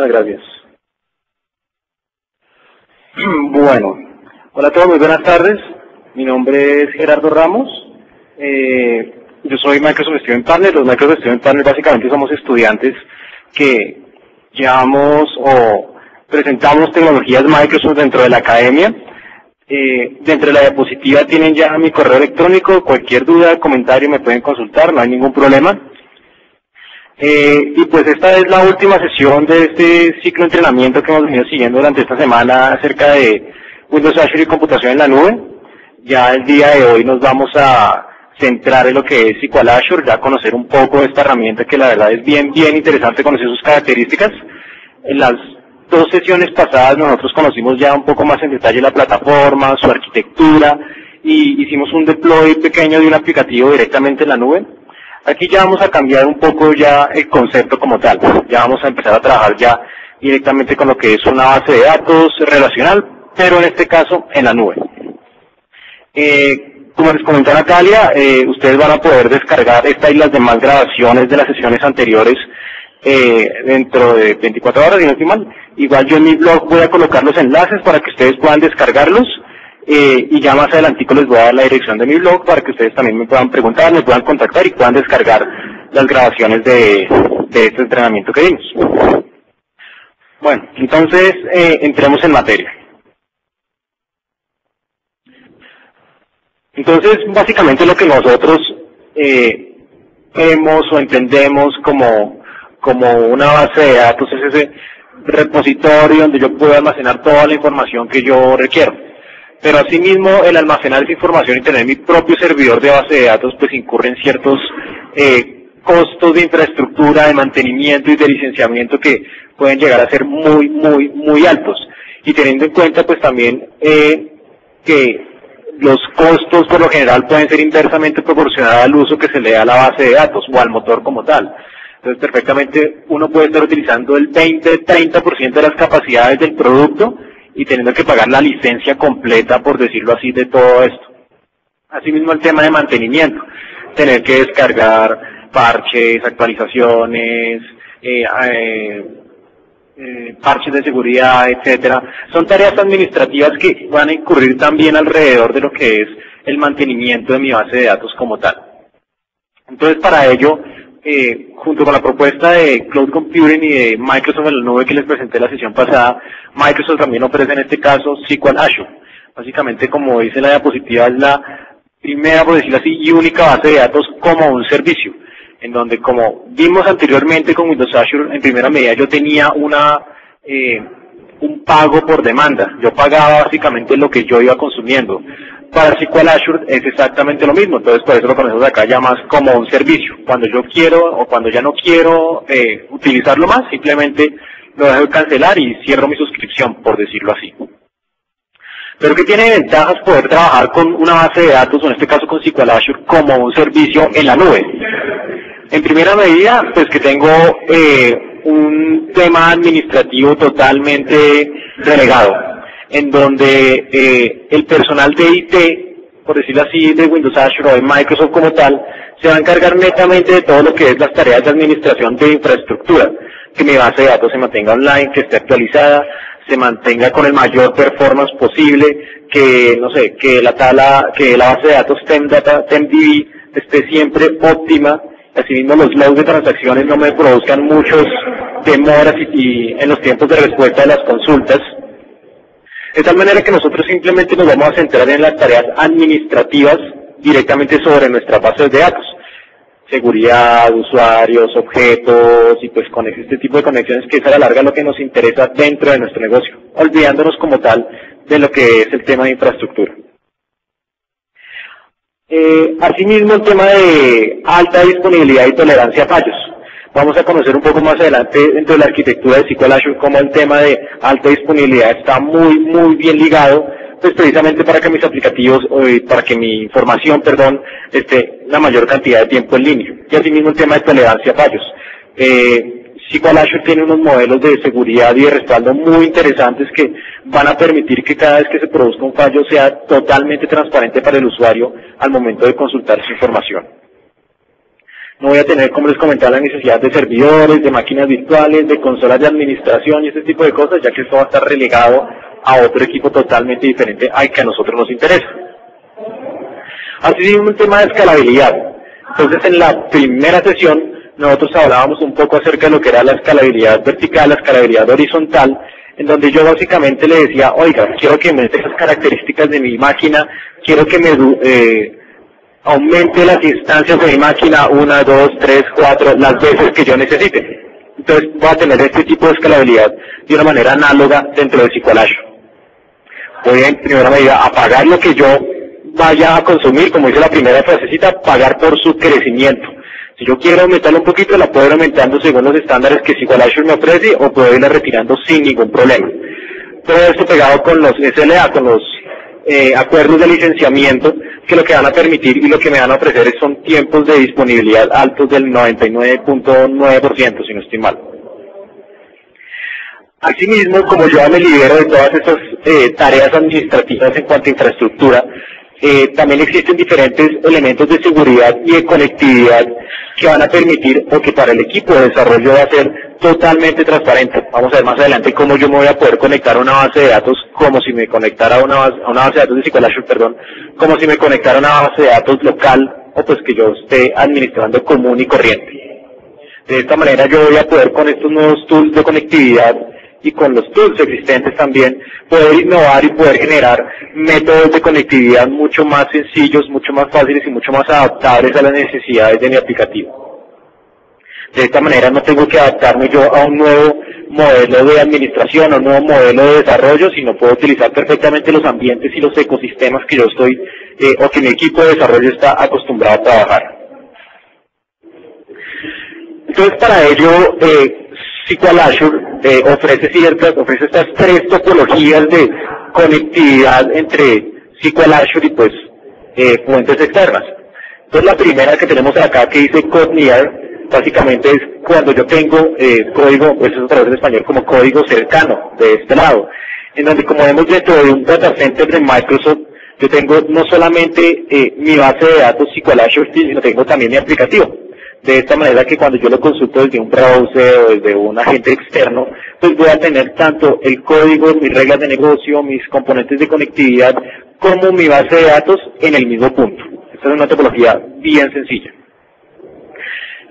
Muchas gracias. Bueno, hola a todos, muy buenas tardes. Mi nombre es Gerardo Ramos. Yo soy Microsoft Student Partner. Los Microsoft Student Partners básicamente somos estudiantes que llevamos o presentamos tecnologías Microsoft dentro de la academia. Dentro de la diapositiva tienen ya mi correo electrónico. Cualquier duda, comentario me pueden consultar, no hay ningún problema. Y pues esta es la última sesión de este ciclo de entrenamiento que hemos venido siguiendo durante esta semana acerca de Windows Azure y computación en la nube. Ya el día de hoy nos vamos a centrar en lo que es SQL Azure, ya conocer un poco esta herramienta que la verdad es bien interesante conocer sus características. En las dos sesiones pasadas nosotros conocimos ya un poco más en detalle la plataforma, su arquitectura y hicimos un deploy pequeño de un aplicativo directamente en la nube. Aquí ya vamos a cambiar un poco ya el concepto como tal. Ya vamos a empezar a trabajar ya directamente con lo que es una base de datos relacional, pero en este caso en la nube. Como les comentó Natalia, ustedes van a poder descargar esta y las demás grabaciones de las sesiones anteriores dentro de 24 horas, si no estoy mal. Igual yo en mi blog voy a colocar los enlaces para que ustedes puedan descargarlos. Y ya más adelantico les voy a dar la dirección de mi blog para que ustedes también me puedan preguntar, me puedan contactar y puedan descargar las grabaciones de este entrenamiento que dimos. Bueno, entonces entremos en materia. Entonces, básicamente lo que nosotros vemos o entendemos como una base de datos es ese repositorio donde yo puedo almacenar toda la información que yo requiero. Pero asimismo, el almacenar esa información y tener mi propio servidor de base de datos, pues incurren ciertos costos de infraestructura, de mantenimiento y de licenciamiento que pueden llegar a ser muy altos. Y teniendo en cuenta, pues también que los costos por lo general pueden ser inversamente proporcionados al uso que se le da a la base de datos o al motor como tal. Entonces, perfectamente uno puede estar utilizando el 20-30% de las capacidades del producto y teniendo que pagar la licencia completa, por decirlo así, de todo esto. Asimismo, el tema de mantenimiento, tener que descargar parches, actualizaciones, parches de seguridad, etcétera. Son tareas administrativas que van a incurrir también alrededor de lo que es el mantenimiento de mi base de datos como tal. Entonces, para ello, junto con la propuesta de Cloud Computing y de Microsoft en la nube que les presenté la sesión pasada, Microsoft también ofrece en este caso SQL Azure. Básicamente, como dice la diapositiva, es la primera, por decirlo así, y única base de datos como un servicio, en donde, como vimos anteriormente con Windows Azure, en primera medida yo tenía un pago por demanda. Yo pagaba básicamente lo que yo iba consumiendo. Para SQL Azure es exactamente lo mismo, entonces por eso lo conocemos acá ya más como un servicio. Cuando yo quiero o cuando ya no quiero utilizarlo más, simplemente lo dejo de cancelar y cierro mi suscripción, por decirlo así. Pero que tiene ventajas poder trabajar con una base de datos, o en este caso con SQL Azure, como un servicio en la nube. En primera medida, pues que tengo un tema administrativo totalmente delegado, en donde el personal de IT, por decirlo así, de Windows Azure o de Microsoft como tal, se va a encargar netamente de todo lo que es las tareas de administración de infraestructura, que mi base de datos se mantenga online, que esté actualizada, se mantenga con el mayor performance posible, que, no sé, que la base de datos TempDB esté siempre óptima. Asimismo, los logs de transacciones no me produzcan muchos demoras y en los tiempos de respuesta de las consultas. De tal manera que nosotros simplemente nos vamos a centrar en las tareas administrativas directamente sobre nuestras bases de datos. Seguridad, usuarios, objetos y pues con este tipo de conexiones que es a la larga lo que nos interesa dentro de nuestro negocio, olvidándonos como tal de lo que es el tema de infraestructura. Asimismo, el tema de alta disponibilidad y tolerancia a fallos. Vamos a conocer un poco más adelante dentro de la arquitectura de SQL Azure cómo el tema de alta disponibilidad está muy bien ligado, pues precisamente para que mis aplicativos, para que mi información, esté la mayor cantidad de tiempo en línea. Y asimismo el tema de tolerancia a fallos. SQL Azure tiene unos modelos de seguridad y de respaldo muy interesantes que van a permitir que cada vez que se produzca un fallo sea totalmente transparente para el usuario al momento de consultar su información. No voy a tener, como les comentaba, la necesidad de servidores, de máquinas virtuales, de consolas de administración y ese tipo de cosas, ya que esto va a estar relegado a otro equipo totalmente diferente al que a nosotros nos interesa. Así un tema de escalabilidad. Entonces, en la primera sesión, nosotros hablábamos un poco acerca de lo que era la escalabilidad vertical, la escalabilidad horizontal, en donde yo básicamente le decía, oiga, quiero que me dé esas características de mi máquina, quiero que me aumente las instancias de mi máquina 1, 2, 3, 4, las veces que yo necesite. Entonces voy a tener este tipo de escalabilidad de una manera análoga dentro de SQL. Voy en primera medida a pagar lo que yo vaya a consumir, como dice la primera frasecita, pagar por su crecimiento. Si yo quiero aumentarlo un poquito, la puedo ir aumentando según los estándares que SQL me ofrece o puedo irla retirando sin ningún problema. Todo esto pegado con los SLA, con los acuerdos de licenciamiento, que lo que van a permitir y lo que me van a ofrecer son tiempos de disponibilidad altos del 99.9%, si no estoy mal. Asimismo, como yo ya me libero de todas esas tareas administrativas en cuanto a infraestructura, también existen diferentes elementos de seguridad y de conectividad que van a permitir, o que para el equipo de desarrollo va a ser totalmente transparente. Vamos a ver más adelante cómo yo me voy a poder conectar a una base de datos como si me conectara a una base de datos de SQL, como si me conectara a una base de datos local, o pues que yo esté administrando común y corriente. De esta manera yo voy a poder, con estos nuevos tools de conectividad y con los tools existentes también, poder innovar y poder generar métodos de conectividad mucho más sencillos, mucho más fáciles y mucho más adaptables a las necesidades de mi aplicativo. De esta manera no tengo que adaptarme yo a un nuevo modelo de administración, a un nuevo modelo de desarrollo, sino puedo utilizar perfectamente los ambientes y los ecosistemas que yo estoy, o que mi equipo de desarrollo está acostumbrado a trabajar. Entonces, para ello, SQL Azure ofrece estas tres topologías de conectividad entre SQL Azure y pues fuentes externas. Entonces, la primera que tenemos acá, que dice Code Near, básicamente es cuando yo tengo código, eso se traduce en español como código cercano de este lado, en donde, como vemos dentro de un data center de Microsoft, yo tengo no solamente mi base de datos SQL Azure, sino tengo también mi aplicativo. De esta manera que cuando yo lo consulto desde un browser o desde un agente externo, pues voy a tener tanto el código, mis reglas de negocio, mis componentes de conectividad, como mi base de datos en el mismo punto. Esta es una topología bien sencilla.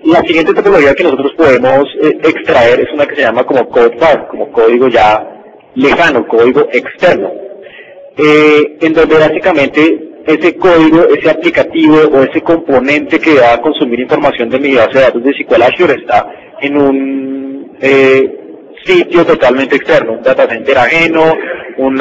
La siguiente topología que nosotros podemos extraer es una que se llama como code path, como código ya lejano, código externo, en donde básicamente ese código, ese aplicativo o ese componente que va a consumir información de mi base de datos de SQL Azure está en un sitio totalmente externo, un data center ajeno, un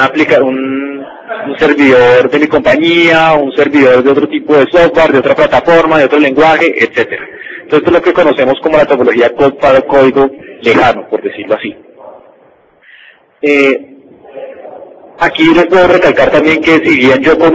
servidor de mi compañía, un servidor de otro tipo de software, de otra plataforma, de otro lenguaje, etcétera. Entonces, esto es lo que conocemos como la topología code path o código lejano, por decirlo así. Aquí les puedo recalcar también que si bien yo con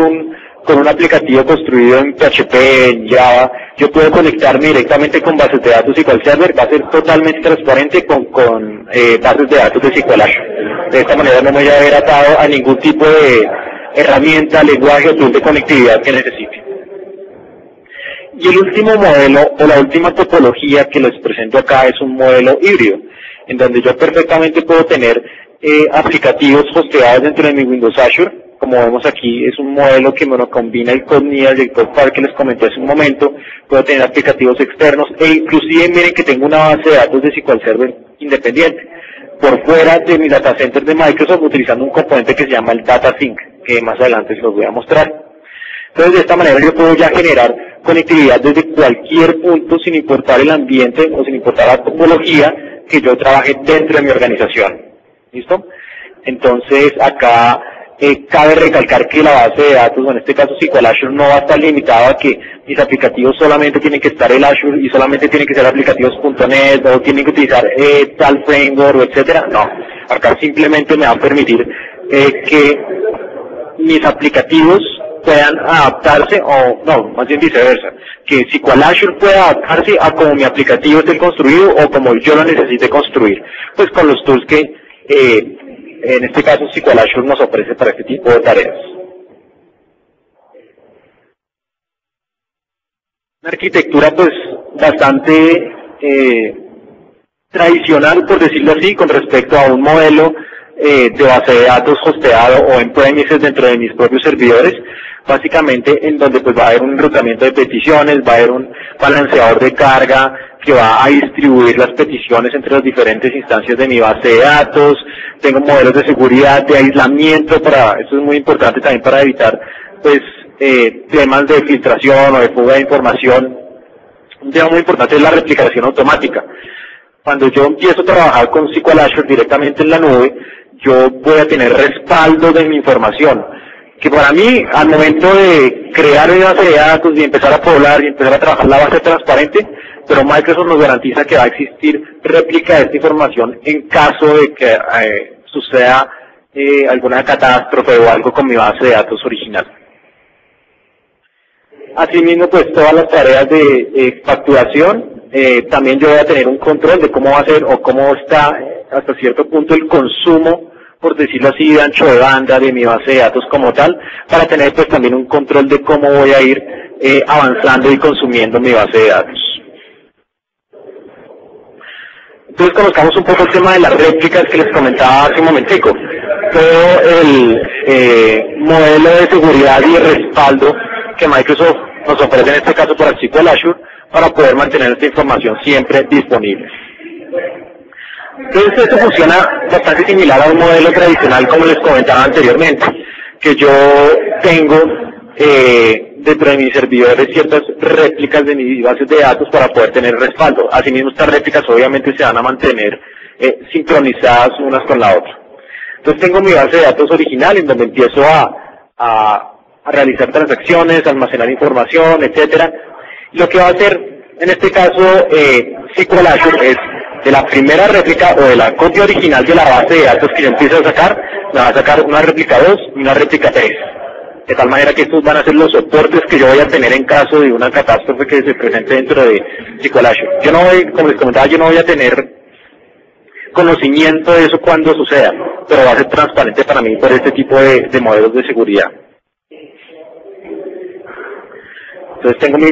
un aplicativo construido en PHP, en Java, yo puedo conectarme directamente con bases de datos SQL Server, va a ser totalmente transparente con bases de datos de SQL Azure. De esta manera no me voy a ver atado a ningún tipo de herramienta, lenguaje o tool de conectividad que necesite. Y el último modelo, o la última topología que les presento acá, es un modelo híbrido, en donde yo perfectamente puedo tener aplicativos hosteados dentro de mi Windows Azure. Como vemos aquí, es un modelo que me combina el Code Near y el Code Path que les comenté hace un momento. Puedo tener aplicativos externos e inclusive miren que tengo una base de datos de SQL Server independiente por fuera de mi data center de Microsoft, utilizando un componente que se llama el Data Sync, que más adelante se los voy a mostrar. Entonces, de esta manera yo puedo ya generar conectividad desde cualquier punto, sin importar el ambiente o sin importar la topología que yo trabaje dentro de mi organización. ¿Listo? Entonces, acá cabe recalcar que la base de datos, o en este caso SQL Azure, no va a estar limitado a que mis aplicativos solamente tienen que estar en Azure y solamente tienen que ser aplicativos.net o tienen que utilizar tal framework, o etcétera. No, acá simplemente me va a permitir que mis aplicativos puedan adaptarse, o no, más bien viceversa, que SQL Azure pueda adaptarse a como mi aplicativo esté construido o como yo lo necesite construir, pues con los tools que en este caso SQL Azure nos ofrece para este tipo de tareas. Una arquitectura pues bastante tradicional, por decirlo así, con respecto a un modelo de base de datos hosteado o en premises dentro de mis propios servidores, básicamente en donde pues va a haber un enrutamiento de peticiones, va a haber un balanceador de carga que va a distribuir las peticiones entre las diferentes instancias de mi base de datos, tengo modelos de seguridad, de aislamiento, esto es muy importante también para evitar pues temas de filtración o de fuga de información. Un tema muy importante es la replicación automática. Cuando yo empiezo a trabajar con SQL Azure directamente en la nube, yo voy a tener respaldo de mi información, que para mí, al momento de crear una base de datos y empezar a poblar y empezar a trabajar la base transparente, pero Microsoft nos garantiza que va a existir réplica de esta información en caso de que suceda alguna catástrofe o algo con mi base de datos original. Asimismo, pues todas las tareas de facturación, también yo voy a tener un control de cómo va a ser o cómo está hasta cierto punto el consumo, por decirlo así, de ancho de banda de mi base de datos como tal, para tener pues también un control de cómo voy a ir avanzando y consumiendo mi base de datos. Entonces conozcamos un poco el tema de las réplicas que les comentaba hace un momentico. Todo el modelo de seguridad y respaldo que Microsoft nos ofrece en este caso para SQL Azure para poder mantener esta información siempre disponible. Entonces esto funciona bastante similar a un modelo tradicional como les comentaba anteriormente, que yo tengo dentro de mis servidores ciertas réplicas de mis bases de datos para poder tener respaldo. Asimismo, estas réplicas obviamente se van a mantener sincronizadas unas con la otra. Entonces tengo mi base de datos original en donde empiezo a realizar transacciones, almacenar información, etcétera. Lo que va a hacer en este caso SQL Azure es de la primera réplica o de la copia original de la base de datos que yo empiezo a sacar, me va a sacar una réplica 2 y una réplica 3. De tal manera que estos van a ser los soportes que yo voy a tener en caso de una catástrofe que se presente dentro de SQL Azure. Yo no voy, como les comentaba, yo no voy a tener conocimiento de eso cuando suceda, pero va a ser transparente para mí por este tipo de modelos de seguridad. Entonces tengo mi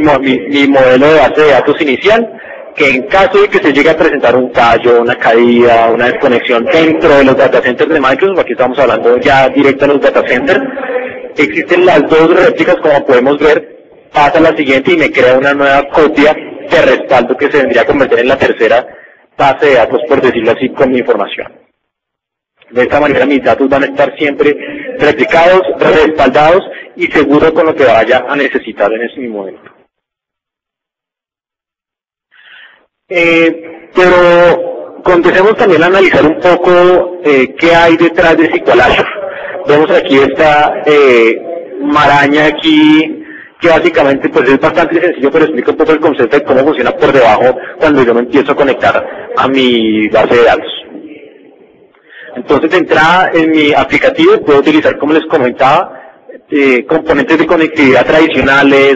modelo de base de datos inicial, que en caso de que se llegue a presentar un fallo, una caída, una desconexión dentro de los data centers de Microsoft, aquí estamos hablando ya directo a los data centers, existen las dos réplicas, como podemos ver, pasa la siguiente y me crea una nueva copia de respaldo que se vendría a convertir en la tercera base de datos, por decirlo así, con mi información. De esta manera mis datos van a estar siempre replicados, respaldados y seguros con lo que vaya a necesitar en ese momento. Pero comencemos también a analizar un poco qué hay detrás de SQL Azure. Vemos aquí esta maraña aquí, que básicamente pues es bastante sencillo, pero explica un poco el concepto de cómo funciona por debajo cuando yo me empiezo a conectar a mi base de datos. Entonces, de entrada en mi aplicativo puedo utilizar, como les comentaba, componentes de conectividad tradicionales,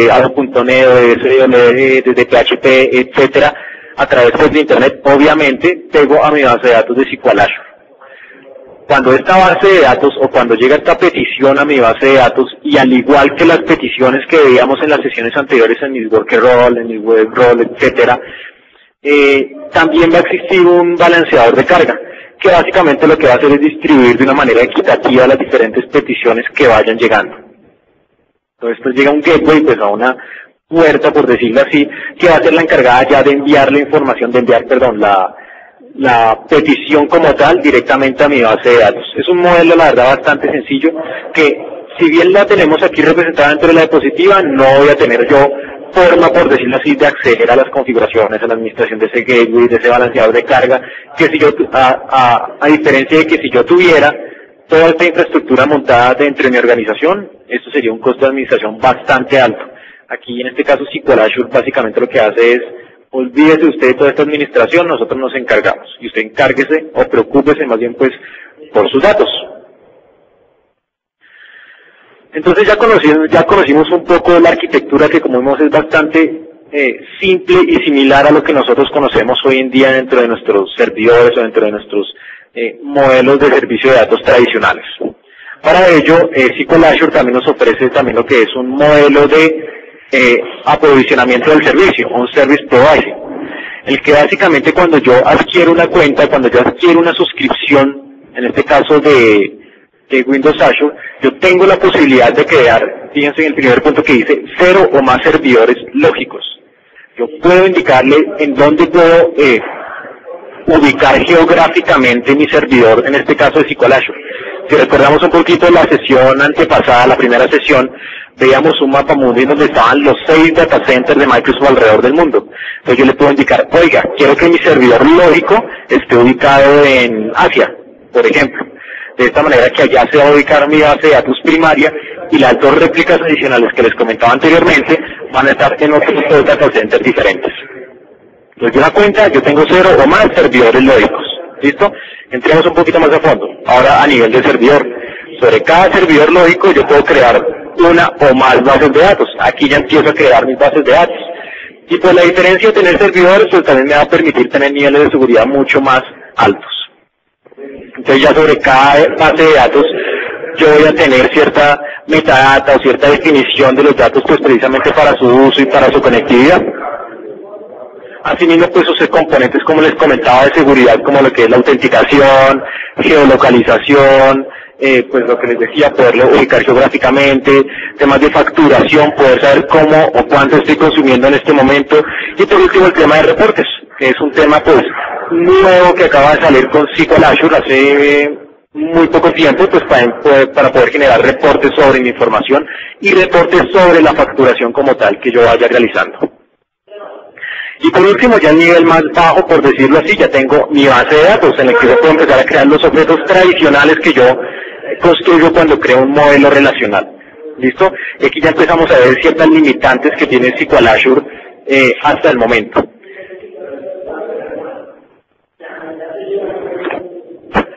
ADO.NET, SDLE, desde PHP, etcétera, a través de Internet. Obviamente, pego a mi base de datos de SQL Azure. Cuando esta base de datos o cuando llega esta petición a mi base de datos, y al igual que las peticiones que veíamos en las sesiones anteriores en mis worker role, en mis web role, etcétera, también va a existir un balanceador de carga, que básicamente lo que va a hacer es distribuir de una manera equitativa las diferentes peticiones que vayan llegando. Entonces pues llega un gateway, pues a una puerta, por decirlo así, que va a ser la encargada ya de enviar la información, de enviar, perdón, la petición como tal directamente a mi base de datos. Es un modelo, la verdad, bastante sencillo, que si bien la tenemos aquí representada dentro de la diapositiva, no voy a tener yo forma, por decirlo así, de acceder a las configuraciones, a la administración de ese gateway, de ese balanceador de carga, que si yo, a diferencia de que si yo tuviera toda esta infraestructura montada dentro de mi organización, esto sería un costo de administración bastante alto. Aquí, en este caso, SQL Azure básicamente lo que hace es, olvídese usted de toda esta administración, nosotros nos encargamos, y usted encárguese o preocúpese más bien pues por sus datos. Entonces ya conocimos un poco la arquitectura, que como vemos es bastante simple y similar a lo que nosotros conocemos hoy en día dentro de nuestros servidores o dentro de nuestros modelos de servicio de datos tradicionales. Para ello, SQL Azure también nos ofrece también lo que es un modelo de aprovisionamiento del servicio, un service provider, el que básicamente cuando yo adquiero una cuenta, cuando yo adquiero una suscripción, en este caso de Windows Azure, yo tengo la posibilidad de crear, fíjense en el primer punto que dice, 0 o más servidores lógicos. Yo puedo indicarle en dónde puedo ubicar geográficamente mi servidor, en este caso de SQL Azure. Si recordamos un poquito la sesión antepasada, la primera sesión, veíamos un mapa mundi donde estaban los 6 data centers de Microsoft alrededor del mundo. Entonces yo le puedo indicar, oiga, quiero que mi servidor lógico esté ubicado en Asia, por ejemplo. De esta manera que allá se va a ubicar mi base de datos primaria y las 2 réplicas adicionales que les comentaba anteriormente van a estar en otros 2 data centers diferentes. Entonces yo la cuenta, yo tengo 0 o más servidores lógicos. ¿Listo? Entremos un poquito más a fondo. Ahora a nivel de servidor. Sobre cada servidor lógico yo puedo crear una o más bases de datos. Aquí ya empiezo a crear mis bases de datos. Y pues la diferencia de tener servidores pues también me va a permitir tener niveles de seguridad mucho más altos. Entonces ya sobre cada base de datos yo voy a tener cierta metadata o cierta definición de los datos pues precisamente para su uso y para su conectividad. Asimismo, pues usé componentes, como les comentaba, de seguridad, como lo que es la autenticación, geolocalización, pues lo que les decía, poderlo ubicar geográficamente, temas de facturación, poder saber cómo o cuánto estoy consumiendo en este momento, y por último el tema de reportes, que es un tema pues nuevo que acaba de salir con SQL Azure hace muy poco tiempo, pues para poder generar reportes sobre mi información y reportes sobre la facturación como tal que yo vaya realizando. Y por último, ya el nivel más bajo, por decirlo así, ya tengo mi base de datos en el que yo puedo empezar a crear los objetos tradicionales que yo construyo cuando creo un modelo relacional. ¿Listo? Y aquí ya empezamos a ver ciertas limitantes que tiene SQL Azure hasta el momento.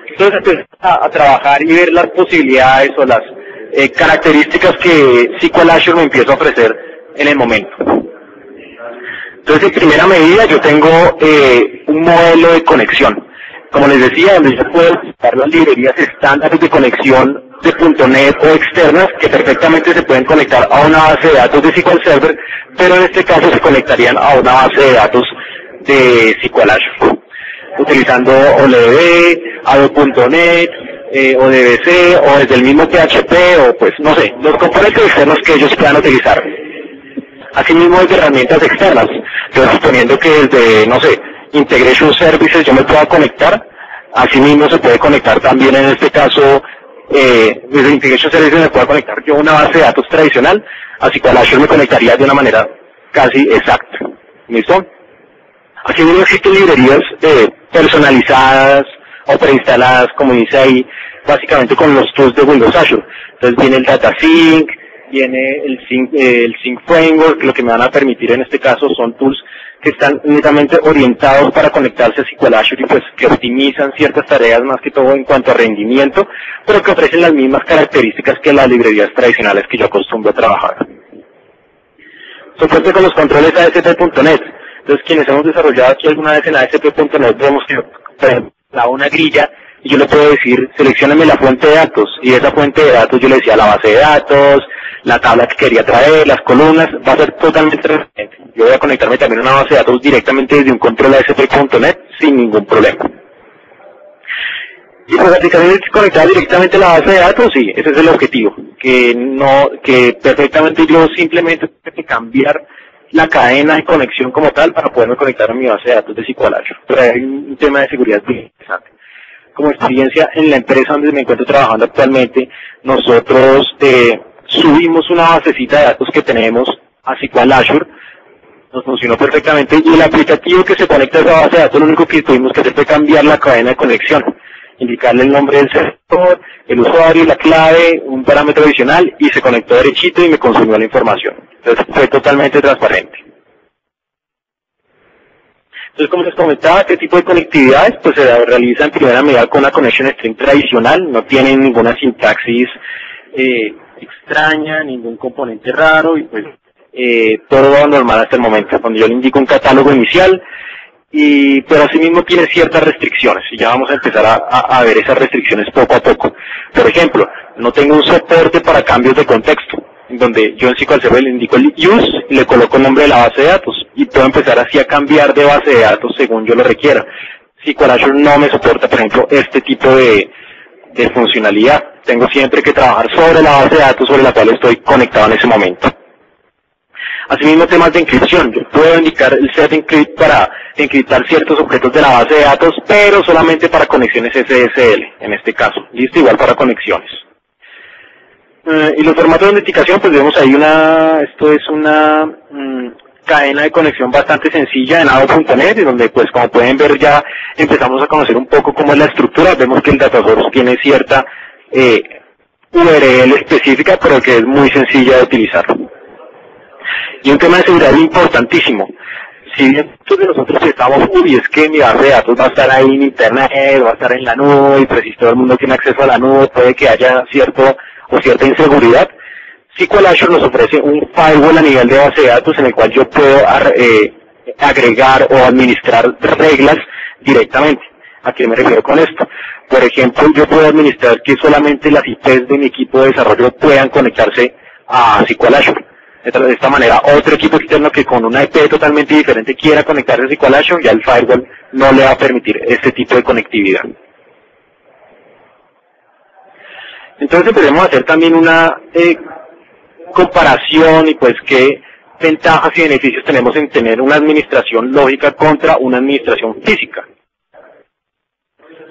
Entonces empezamos a trabajar y ver las posibilidades o las características que SQL Azure me empieza a ofrecer en el momento. Entonces, en primera medida, yo tengo un modelo de conexión. Como les decía, donde yo puedo utilizar las librerías estándares de conexión de .NET o externas que perfectamente se pueden conectar a una base de datos de SQL Server, pero en este caso se conectarían a una base de datos de SQL Azure, utilizando OLDB, ADO.NET, o DBC, o desde el mismo PHP, o pues, no sé, los componentes externos que ellos puedan utilizar. Asimismo, desde herramientas externas, yo suponiendo que desde, no sé, Integration Services yo me pueda conectar, asimismo se puede conectar también en este caso, desde Integration Services me pueda conectar yo a una base de datos tradicional, así que Azure me conectaría de una manera casi exacta. ¿Listo? Asimismo existen librerías personalizadas o preinstaladas, como dice ahí, básicamente con los tools de Windows Azure. Entonces viene el DataSync, viene el Sync Framework, lo que me van a permitir en este caso son tools que están únicamente orientados para conectarse a SQL Azure y pues que optimizan ciertas tareas más que todo en cuanto a rendimiento, pero que ofrecen las mismas características que las librerías tradicionales que yo acostumbro a trabajar. Soporte con los controles ASP.NET. Entonces quienes hemos desarrollado aquí alguna vez en ASP.NET vemos que da una grilla y yo le puedo decir, seleccióname la fuente de datos, y esa fuente de datos yo le decía la base de datos, la tabla que quería traer, las columnas, va a ser totalmente transparente. Yo voy a conectarme también a una base de datos directamente desde un control ASP.NET sin ningún problema. Y pues aplicaciones conectadas directamente a la base de datos, sí, ese es el objetivo, que perfectamente yo simplemente tengo que cambiar la cadena de conexión como tal para poderme conectar a mi base de datos de SQL Azure. Pero hay un tema de seguridad muy interesante. Como experiencia en la empresa donde me encuentro trabajando actualmente, nosotros subimos una basecita de datos que tenemos a SQL Azure, nos funcionó perfectamente y el aplicativo que se conecta a esa base de datos lo único que tuvimos que hacer fue cambiar la cadena de conexión, indicarle el nombre del servidor, el usuario, la clave, un parámetro adicional y se conectó derechito y me consumió la información. Entonces fue totalmente transparente. Entonces, como les comentaba, este tipo de conectividades pues se realiza en primera medida con una connection string tradicional, no tienen ninguna sintaxis extraña, ningún componente raro y pues todo va normal hasta el momento, donde yo le indico un catálogo inicial, pero asimismo tiene ciertas restricciones y ya vamos a empezar a ver esas restricciones poco a poco. Por ejemplo, no tengo un soporte para cambios de contexto. en donde yo en SQL Server le indico el use y le coloco el nombre de la base de datos y puedo empezar así a cambiar de base de datos según yo lo requiera. SQL Azure no me soporta, por ejemplo, este tipo de funcionalidad. Tengo siempre que trabajar sobre la base de datos sobre la cual estoy conectado en ese momento. Asimismo, temas de encripción. Yo puedo indicar el set encrypt para encriptar ciertos objetos de la base de datos, pero solamente para conexiones SSL, en este caso. Listo, igual para conexiones. Y los formatos de autenticación, pues vemos ahí esto es una cadena de conexión bastante sencilla en ADO.NET, donde pues como pueden ver ya empezamos a conocer un poco cómo es la estructura. Vemos que el data source tiene cierta URL específica, pero que es muy sencilla de utilizar. Y un tema de seguridad importantísimo. Si bien muchos de nosotros estamos, es que mi base de datos va a estar ahí en internet, va a estar en la nube, y pues si todo el mundo tiene acceso a la nube, puede que haya cierta inseguridad. SQL Azure nos ofrece un firewall a nivel de base de datos en el cual yo puedo agregar o administrar reglas directamente. ¿A qué me refiero con esto? Por ejemplo, yo puedo administrar que solamente las IPs de mi equipo de desarrollo puedan conectarse a SQL Azure. De esta manera, otro equipo externo que con una IP totalmente diferente quiera conectarse a SQL Azure, ya el firewall no le va a permitir este tipo de conectividad. Entonces empecemos a hacer también una comparación y pues qué ventajas y beneficios tenemos en tener una administración lógica contra una administración física.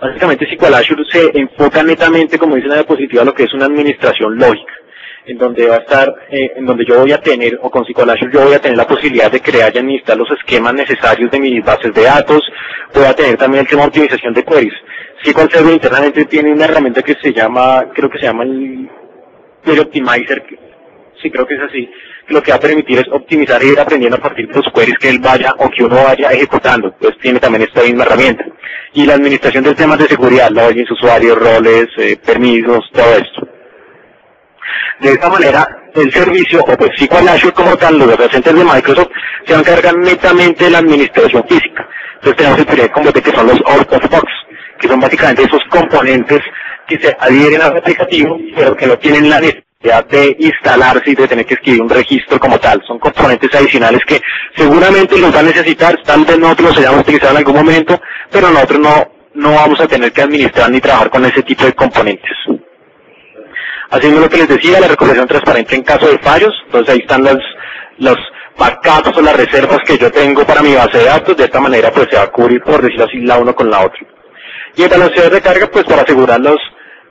Básicamente SQL Azure se enfoca netamente, como dice en la diapositiva, lo que es una administración lógica, en donde va a estar, en donde yo voy a tener, o con SQL Azure yo voy a tener la posibilidad de crear y administrar los esquemas necesarios de mis bases de datos. Voy a tener también el tema de optimización de queries. SQL Server internamente tiene una herramienta que se llama, creo que se llama el Query Optimizer, sí creo que es así, que lo que va a permitir es optimizar y ir aprendiendo a partir de los queries que él vaya o que uno vaya ejecutando. Pues tiene también esta misma herramienta. Y la administración de temas de seguridad, logins, usuarios, roles, permisos, todo esto. De esta manera, el servicio, o pues SQL Azure como tal, los data centers de Microsoft, se van a encargar netamente de la administración física. Entonces tenemos el primer componente que son los out of box, que son básicamente esos componentes que se adhieren al aplicativo, pero que no tienen la necesidad de instalarse y de tener que escribir un registro como tal. Son componentes adicionales que seguramente los va a necesitar, tal vez nosotros los hayamos utilizado en algún momento, pero nosotros no vamos a tener que administrar ni trabajar con ese tipo de componentes. Haciendo lo que les decía, la recopilación transparente en caso de fallos. Entonces ahí están los backups o las reservas que yo tengo para mi base de datos. De esta manera pues se va a cubrir, por decirlo así, la uno con la otra. Y el balanceo de carga pues para asegurar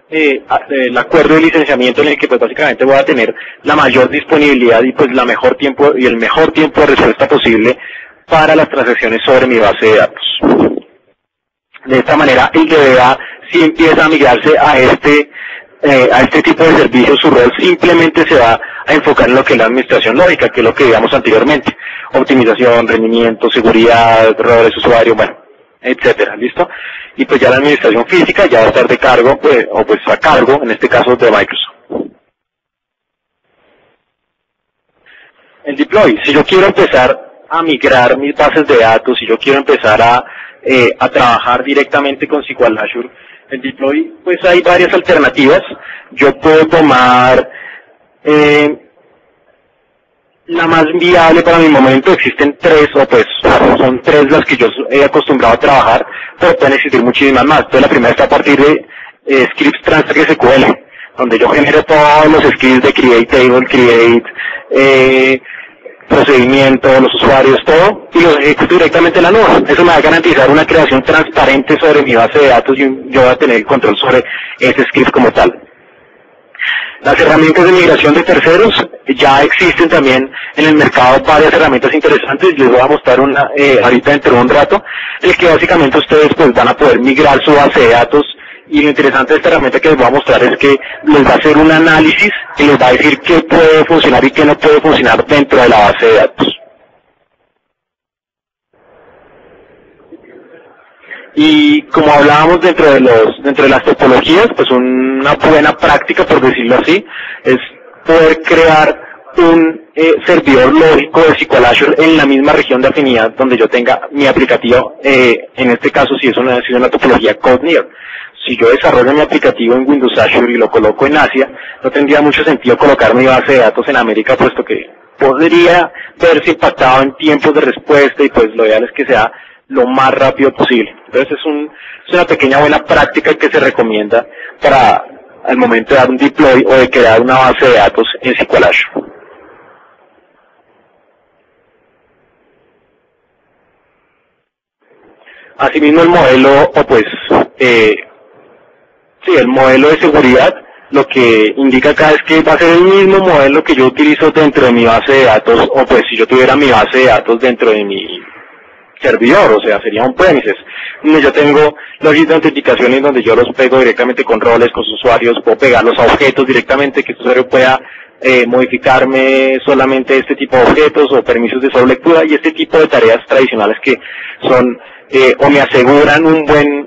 el acuerdo de licenciamiento en el que pues básicamente voy a tener la mayor disponibilidad y pues el mejor tiempo de respuesta posible para las transacciones sobre mi base de datos. De esta manera el DBA sí empieza a migrarse a este tipo de servicios. Su rol simplemente se va a enfocar en lo que es la administración lógica, que es lo que digamos anteriormente, optimización, rendimiento, seguridad, roles, usuario, bueno, etcétera, ¿listo? Y pues ya la administración física ya va a estar de cargo, pues, o pues a cargo, en este caso, de Microsoft. El deploy, si yo quiero empezar a migrar mis bases de datos, si yo quiero empezar a trabajar directamente con SQL Azure, el deploy, pues hay varias alternativas. Yo puedo tomar la más viable para mi momento. Existen tres, o pues son tres las que yo he acostumbrado a trabajar, pero pueden existir muchísimas más. Entonces la primera está a partir de scripts Transact SQL, donde yo genero todos los scripts de create table, create procedimiento, los usuarios, todo, y los ejecuto directamente en la nube. Eso me va a garantizar una creación transparente sobre mi base de datos y yo voy a tener el control sobre ese script como tal. Las herramientas de migración de terceros, ya existen también en el mercado varias herramientas interesantes. Les voy a mostrar una ahorita dentro de un rato, en el que básicamente ustedes pues van a poder migrar su base de datos. Y lo interesante de esta herramienta que les voy a mostrar es que les va a hacer un análisis y les va a decir qué puede funcionar y qué no puede funcionar dentro de la base de datos. Y como hablábamos dentro de las topologías, pues una buena práctica, por decirlo así, es poder crear un servidor lógico de SQL Azure en la misma región de afinidad donde yo tenga mi aplicativo, en este caso si es una topología CodeNear. si yo desarrollo mi aplicativo en Windows Azure y lo coloco en Asia, no tendría mucho sentido colocar mi base de datos en América, puesto que podría verse impactado en tiempos de respuesta y pues lo ideal es que sea lo más rápido posible. Entonces es una pequeña buena práctica que se recomienda para al momento de dar un deploy o de crear una base de datos en SQL Azure. Asimismo el modelo, el modelo de seguridad, lo que indica acá es que va a ser el mismo modelo que yo utilizo dentro de mi base de datos, o pues si yo tuviera mi base de datos dentro de mi servidor, o sea, sería un premises, donde yo tengo login de autenticación en donde yo los pego directamente con roles, con sus usuarios, puedo pegarlos a objetos directamente, que el usuario pueda modificarme solamente este tipo de objetos o permisos de solo lectura y este tipo de tareas tradicionales que son o me aseguran un buen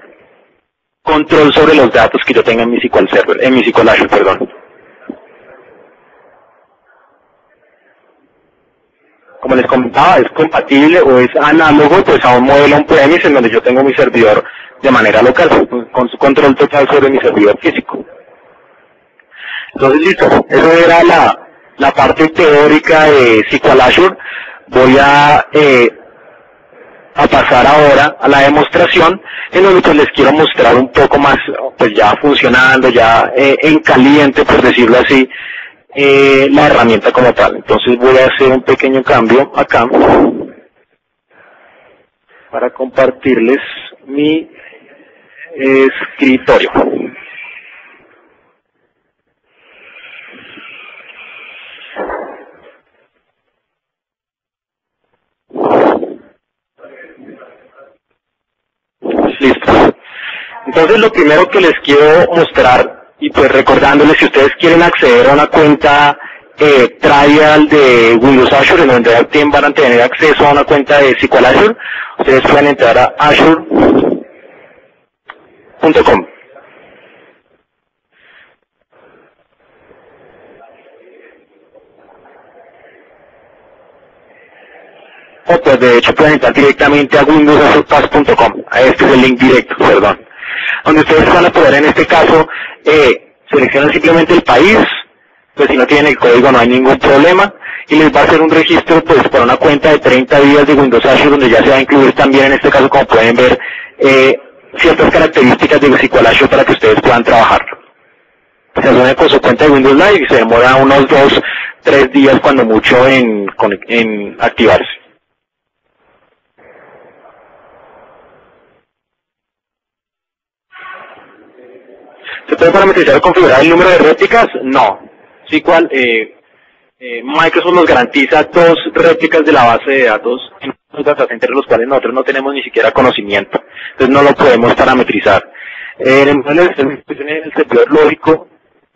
control sobre los datos que yo tenga en mi SQL Server, en mi SQL Azure, perdón. Como les comentaba, es compatible o es análogo pues a un modelo on-premise en donde yo tengo mi servidor de manera local, con su control total sobre mi servidor físico. Entonces listo, eso era la parte teórica de SQL Azure. Voy a pasar ahora a la demostración en donde pues les quiero mostrar un poco más pues ya funcionando, ya en caliente por decirlo así, la herramienta como tal. Entonces voy a hacer un pequeño cambio acá para compartirles mi escritorio. Listo. Entonces lo primero que les quiero mostrar, y pues recordándoles, si ustedes quieren acceder a una cuenta trial de Windows Azure, en donde también van a tener acceso a una cuenta de SQL Azure, ustedes pueden entrar a azure.com. O pues de hecho pueden entrar directamente a windowsazurepass.com, este es el link directo, perdón, donde ustedes van a poder en este caso seleccionar simplemente el país, pues si no tienen el código no hay ningún problema, y les va a hacer un registro pues para una cuenta de 30 días de Windows Azure, donde ya se va a incluir también en este caso, como pueden ver, ciertas características de SQL Azure para que ustedes puedan trabajar. Se asume con su cuenta de Windows Live y se demora unos 2-3 días cuando mucho en activarse. ¿Se puede parametrizar o configurar el número de réplicas? No. SQL, Microsoft nos garantiza 2 réplicas de la base de datos en los data centers, los cuales nosotros no tenemos ni siquiera conocimiento. Entonces no lo podemos parametrizar. En el modelo de servicio en el servidor lógico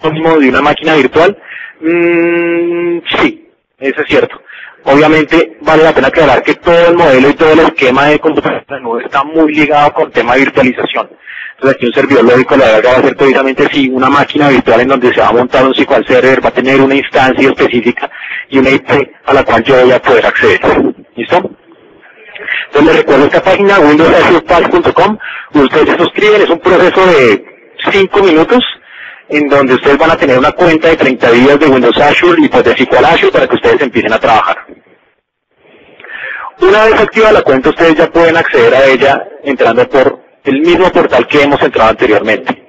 mínimo de una máquina virtual, sí, eso es cierto. Obviamente vale la pena aclarar que todo el modelo y todo el esquema de computación de la nube está muy ligado con el tema de virtualización. Entonces aquí un servidor lógico la verdad va a ser precisamente sí, una máquina virtual en donde se va a montar un SQL Server, va a tener una instancia específica y una IP a la cual yo voy a poder acceder. ¿Listo? Entonces les recuerdo esta página, windowsazurepass.com, ustedes se suscriben, es un proceso de 5 minutos en donde ustedes van a tener una cuenta de 30 días de Windows Azure y pues de SQL Azure para que ustedes empiecen a trabajar. Una vez activa la cuenta, ustedes ya pueden acceder a ella entrando por el mismo portal que hemos entrado anteriormente,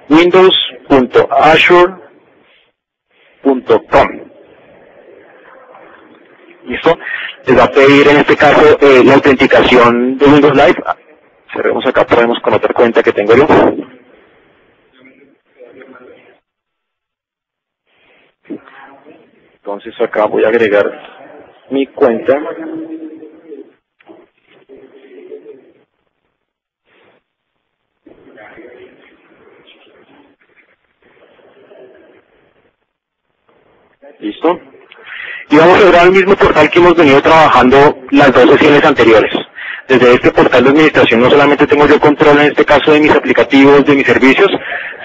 windows.azure.com. ¿Listo? Les va a pedir en este caso la autenticación de Windows Live. Cerremos acá, podemos con otra cuenta que tengo yo. Entonces acá voy a agregar mi cuenta. ¿Listo? Y vamos a ver al mismo portal que hemos venido trabajando las 2 sesiones anteriores. Desde este portal de administración no solamente tengo yo control en este caso de mis aplicativos, de mis servicios,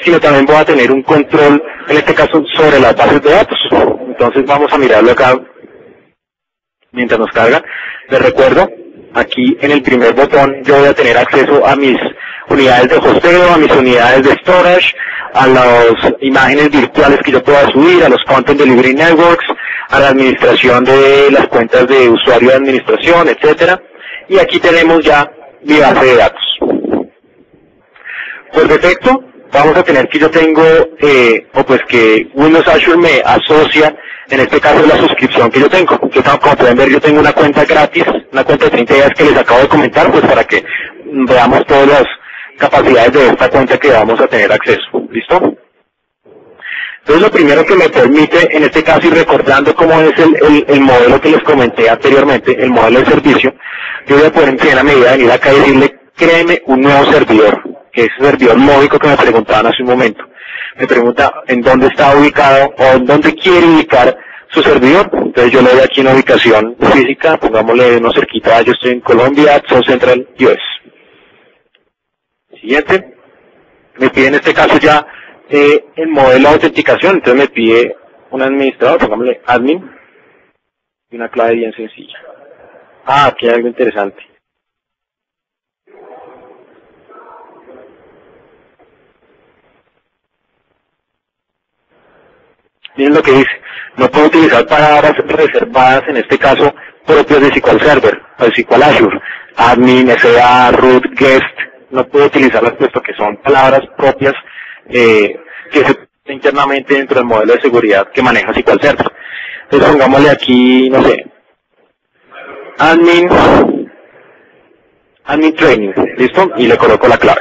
sino también voy a tener un control en este caso sobre las bases de datos. Entonces vamos a mirarlo acá mientras nos carga. Les recuerdo, aquí en el primer botón yo voy a tener acceso a mis unidades de hosteo, a mis unidades de storage, a las imágenes virtuales que yo pueda subir, a los Content Delivery Networks, a la administración de las cuentas de usuario de administración, etcétera. Y aquí tenemos ya mi base de datos. Por defecto, vamos a tener que yo tengo, o pues que Windows Azure me asocia, en este caso la suscripción que yo tengo. Como pueden ver, yo tengo una cuenta gratis, una cuenta de 30 días que les acabo de comentar, pues para que veamos todas las capacidades de esta cuenta que vamos a tener acceso. ¿Listo? Entonces lo primero que me permite, en este caso, y recordando cómo es el modelo que les comenté anteriormente, el modelo de servicio, yo voy a poder en primera medida venir acá y decirle, créeme un nuevo servidor, que es el servidor módico que me preguntaban hace un momento. Me pregunta en dónde está ubicado o en dónde quiere ubicar su servidor. Entonces yo le doy aquí una ubicación física, pongámosle uno cerquita, yo estoy en Colombia, South Central US. Siguiente, me pide en este caso ya el modelo de autenticación, entonces me pide un administrador, pongámosle admin, y una clave bien sencilla. Aquí hay algo interesante. Miren lo que dice, no puedo utilizar palabras reservadas, en este caso, propias de SQL Server, o de SQL Azure, admin, SA, root, guest, no puedo utilizarlas puesto que son palabras propias que se utilizan internamente dentro del modelo de seguridad que maneja SQL Server. Entonces pongámosle aquí, no sé, admin training, ¿listo? Y le coloco la clave.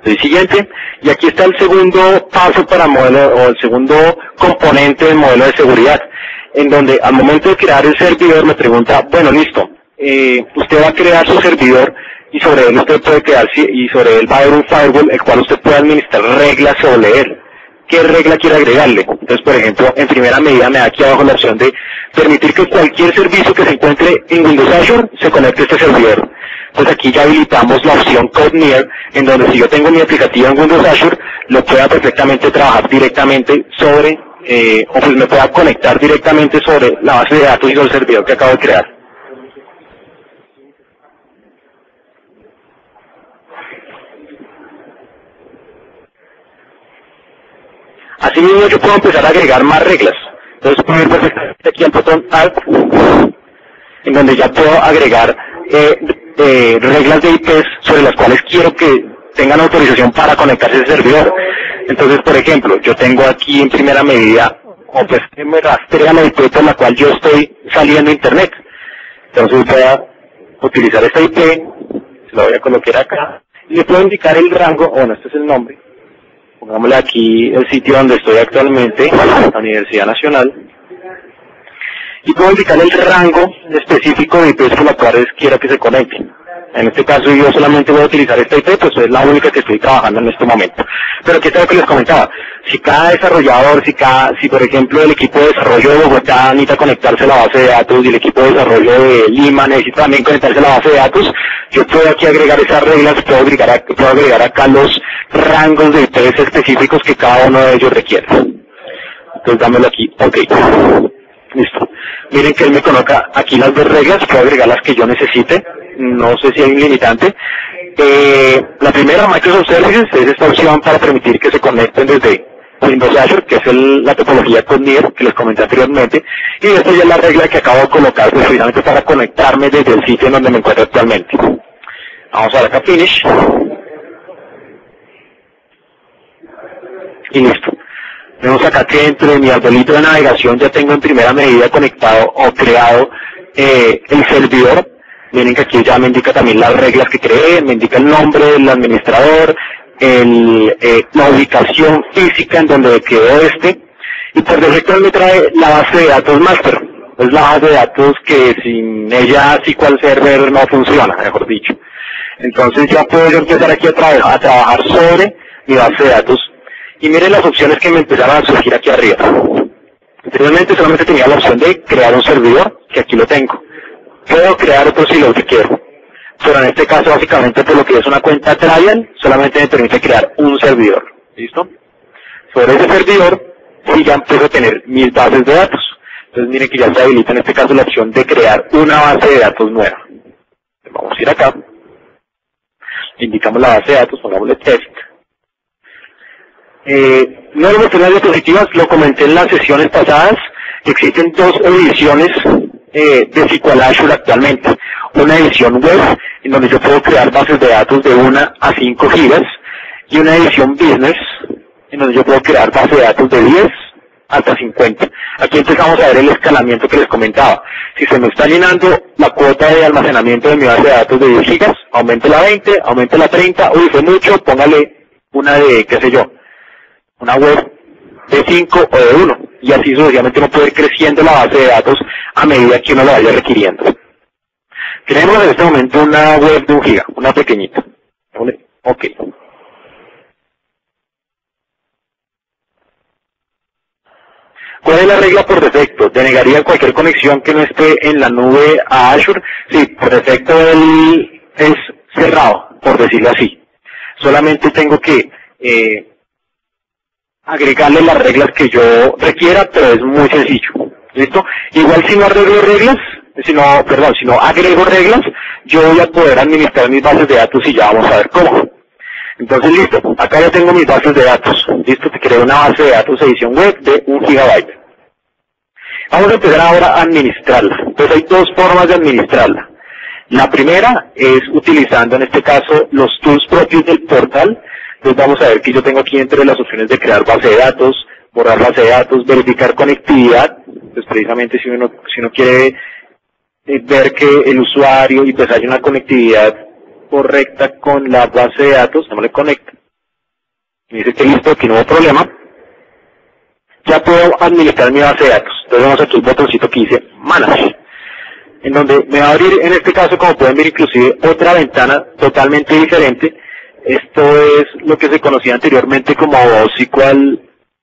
El siguiente, y aquí está el segundo paso para modelo, o el segundo componente del modelo de seguridad, en donde al momento de crear el servidor me pregunta, bueno, listo, usted va a crear su servidor y sobre él usted puede crear, y sobre él va a haber un firewall, el cual usted puede administrar reglas sobre él. ¿Qué regla quiere agregarle? Entonces, por ejemplo, en primera medida me da aquí abajo la opción de permitir que cualquier servicio que se encuentre en Windows Azure se conecte a este servidor. Entonces aquí ya habilitamos la opción Code Near, en donde si yo tengo mi aplicativo en Windows Azure, lo pueda perfectamente trabajar directamente sobre, o pues me pueda conectar directamente sobre la base de datos y sobre el servidor que acabo de crear. Asimismo yo puedo empezar a agregar más reglas. Entonces puedo ir perfectamente aquí al botón Alt, en donde ya puedo agregar reglas de IPs sobre las cuales quiero que tengan autorización para conectarse a ese servidor. Entonces, por ejemplo, yo tengo aquí en primera medida, o pues me rastrea la IP por la cual yo estoy saliendo a Internet. Entonces voy a utilizar esta IP, se la voy a colocar acá, y le puedo indicar el rango, bueno, este es el nombre. Pongámosle aquí el sitio donde estoy actualmente, la Universidad Nacional, y puedo indicarle el rango específico de IPs por la cual quiero que se conecten. En este caso yo solamente voy a utilizar esta IP, pues es la única que estoy trabajando en este momento. Pero ¿qué es lo que les comentaba? Si cada desarrollador, si por ejemplo el equipo de desarrollo de Bogotá necesita conectarse a la base de datos y el equipo de desarrollo de Lima necesita también conectarse a la base de datos, yo puedo aquí agregar esas reglas, puedo agregar acá los rangos de IPs específicos que cada uno de ellos requiere. Entonces dámelo aquí, ok. Listo. Miren que él me coloca aquí las dos reglas, puedo agregar las que yo necesite, no sé si hay un limitante. La primera, Microsoft Services, es esta opción para permitir que se conecten desde Windows Azure, que es la topología Code Near que les comenté anteriormente, y esta ya es la regla que acabo de colocar precisamente para conectarme desde el sitio en donde me encuentro actualmente. Vamos a dar acá Finish. Y listo. Vemos acá que dentro de mi arbolito de navegación ya tengo en primera medida conectado o creado el servidor. Miren que aquí ya me indica también las reglas que creé, me indica el nombre del administrador, la ubicación física en donde quedó y por defecto me trae la base de datos master. Es la base de datos que sin ella SQL Server no funciona, mejor dicho. Entonces ya puedo yo empezar aquí a trabajar sobre mi base de datos. Y miren las opciones que me empezaron a surgir aquí arriba. Anteriormente solamente tenía la opción de crear un servidor, que aquí lo tengo. Puedo crear otro si lo que quiero. Pero en este caso, básicamente, por lo que es una cuenta trial, solamente me permite crear un servidor. ¿Listo? Sobre ese servidor, sí ya empiezo a tener mis bases de datos. Entonces miren que ya se habilita en este caso la opción de crear una base de datos nueva. Vamos a ir acá. indicamos la base de datos, pongámosle test. No lo mostré en las diapositivas, lo comenté en las sesiones pasadas. Existen dos ediciones de SQL Azure actualmente. Una edición web, en donde yo puedo crear bases de datos de 1 a 5 gigas, y una edición business, en donde yo puedo crear bases de datos de 10 hasta 50. Aquí empezamos a ver el escalamiento que les comentaba. Si se me está llenando la cuota de almacenamiento de mi base de datos de 10 gigas, auméntela a 20, auméntela a 30, uy, fue mucho, póngale una de, qué sé yo, una web de 5 o de 1, y así sucesivamente uno puede ir creciendo la base de datos a medida que uno lo vaya requiriendo. Creemos en este momento una web de 1 giga, una pequeñita. Ok. ¿Cuál es la regla por defecto? ¿Denegaría cualquier conexión que no esté en la nube a Azure? Sí, por defecto él es cerrado, por decirlo así. Solamente tengo que agregarle las reglas que yo requiera, pero es muy sencillo. ¿Listo? Igual si no arreglo reglas, si no agrego reglas, yo voy a poder administrar mis bases de datos y ya vamos a ver cómo. Entonces, listo, acá ya tengo mis bases de datos. Listo, te creo una base de datos edición web de 1 gigabyte. Vamos a empezar ahora a administrarla. Entonces hay dos formas de administrarla. La primera es utilizando en este caso los tools propios del portal. Entonces vamos a ver que yo tengo aquí entre las opciones de crear base de datos, borrar base de datos, verificar conectividad. Pues precisamente si uno quiere ver que el usuario y pues hay una conectividad correcta con la base de datos, no le conecta. Me dice que listo, que no hay problema. Ya puedo administrar mi base de datos. Entonces vamos aquí al botoncito que dice Manage, en donde me va a abrir, en este caso, como pueden ver, inclusive otra ventana totalmente diferente. Esto es lo que se conocía anteriormente como SQL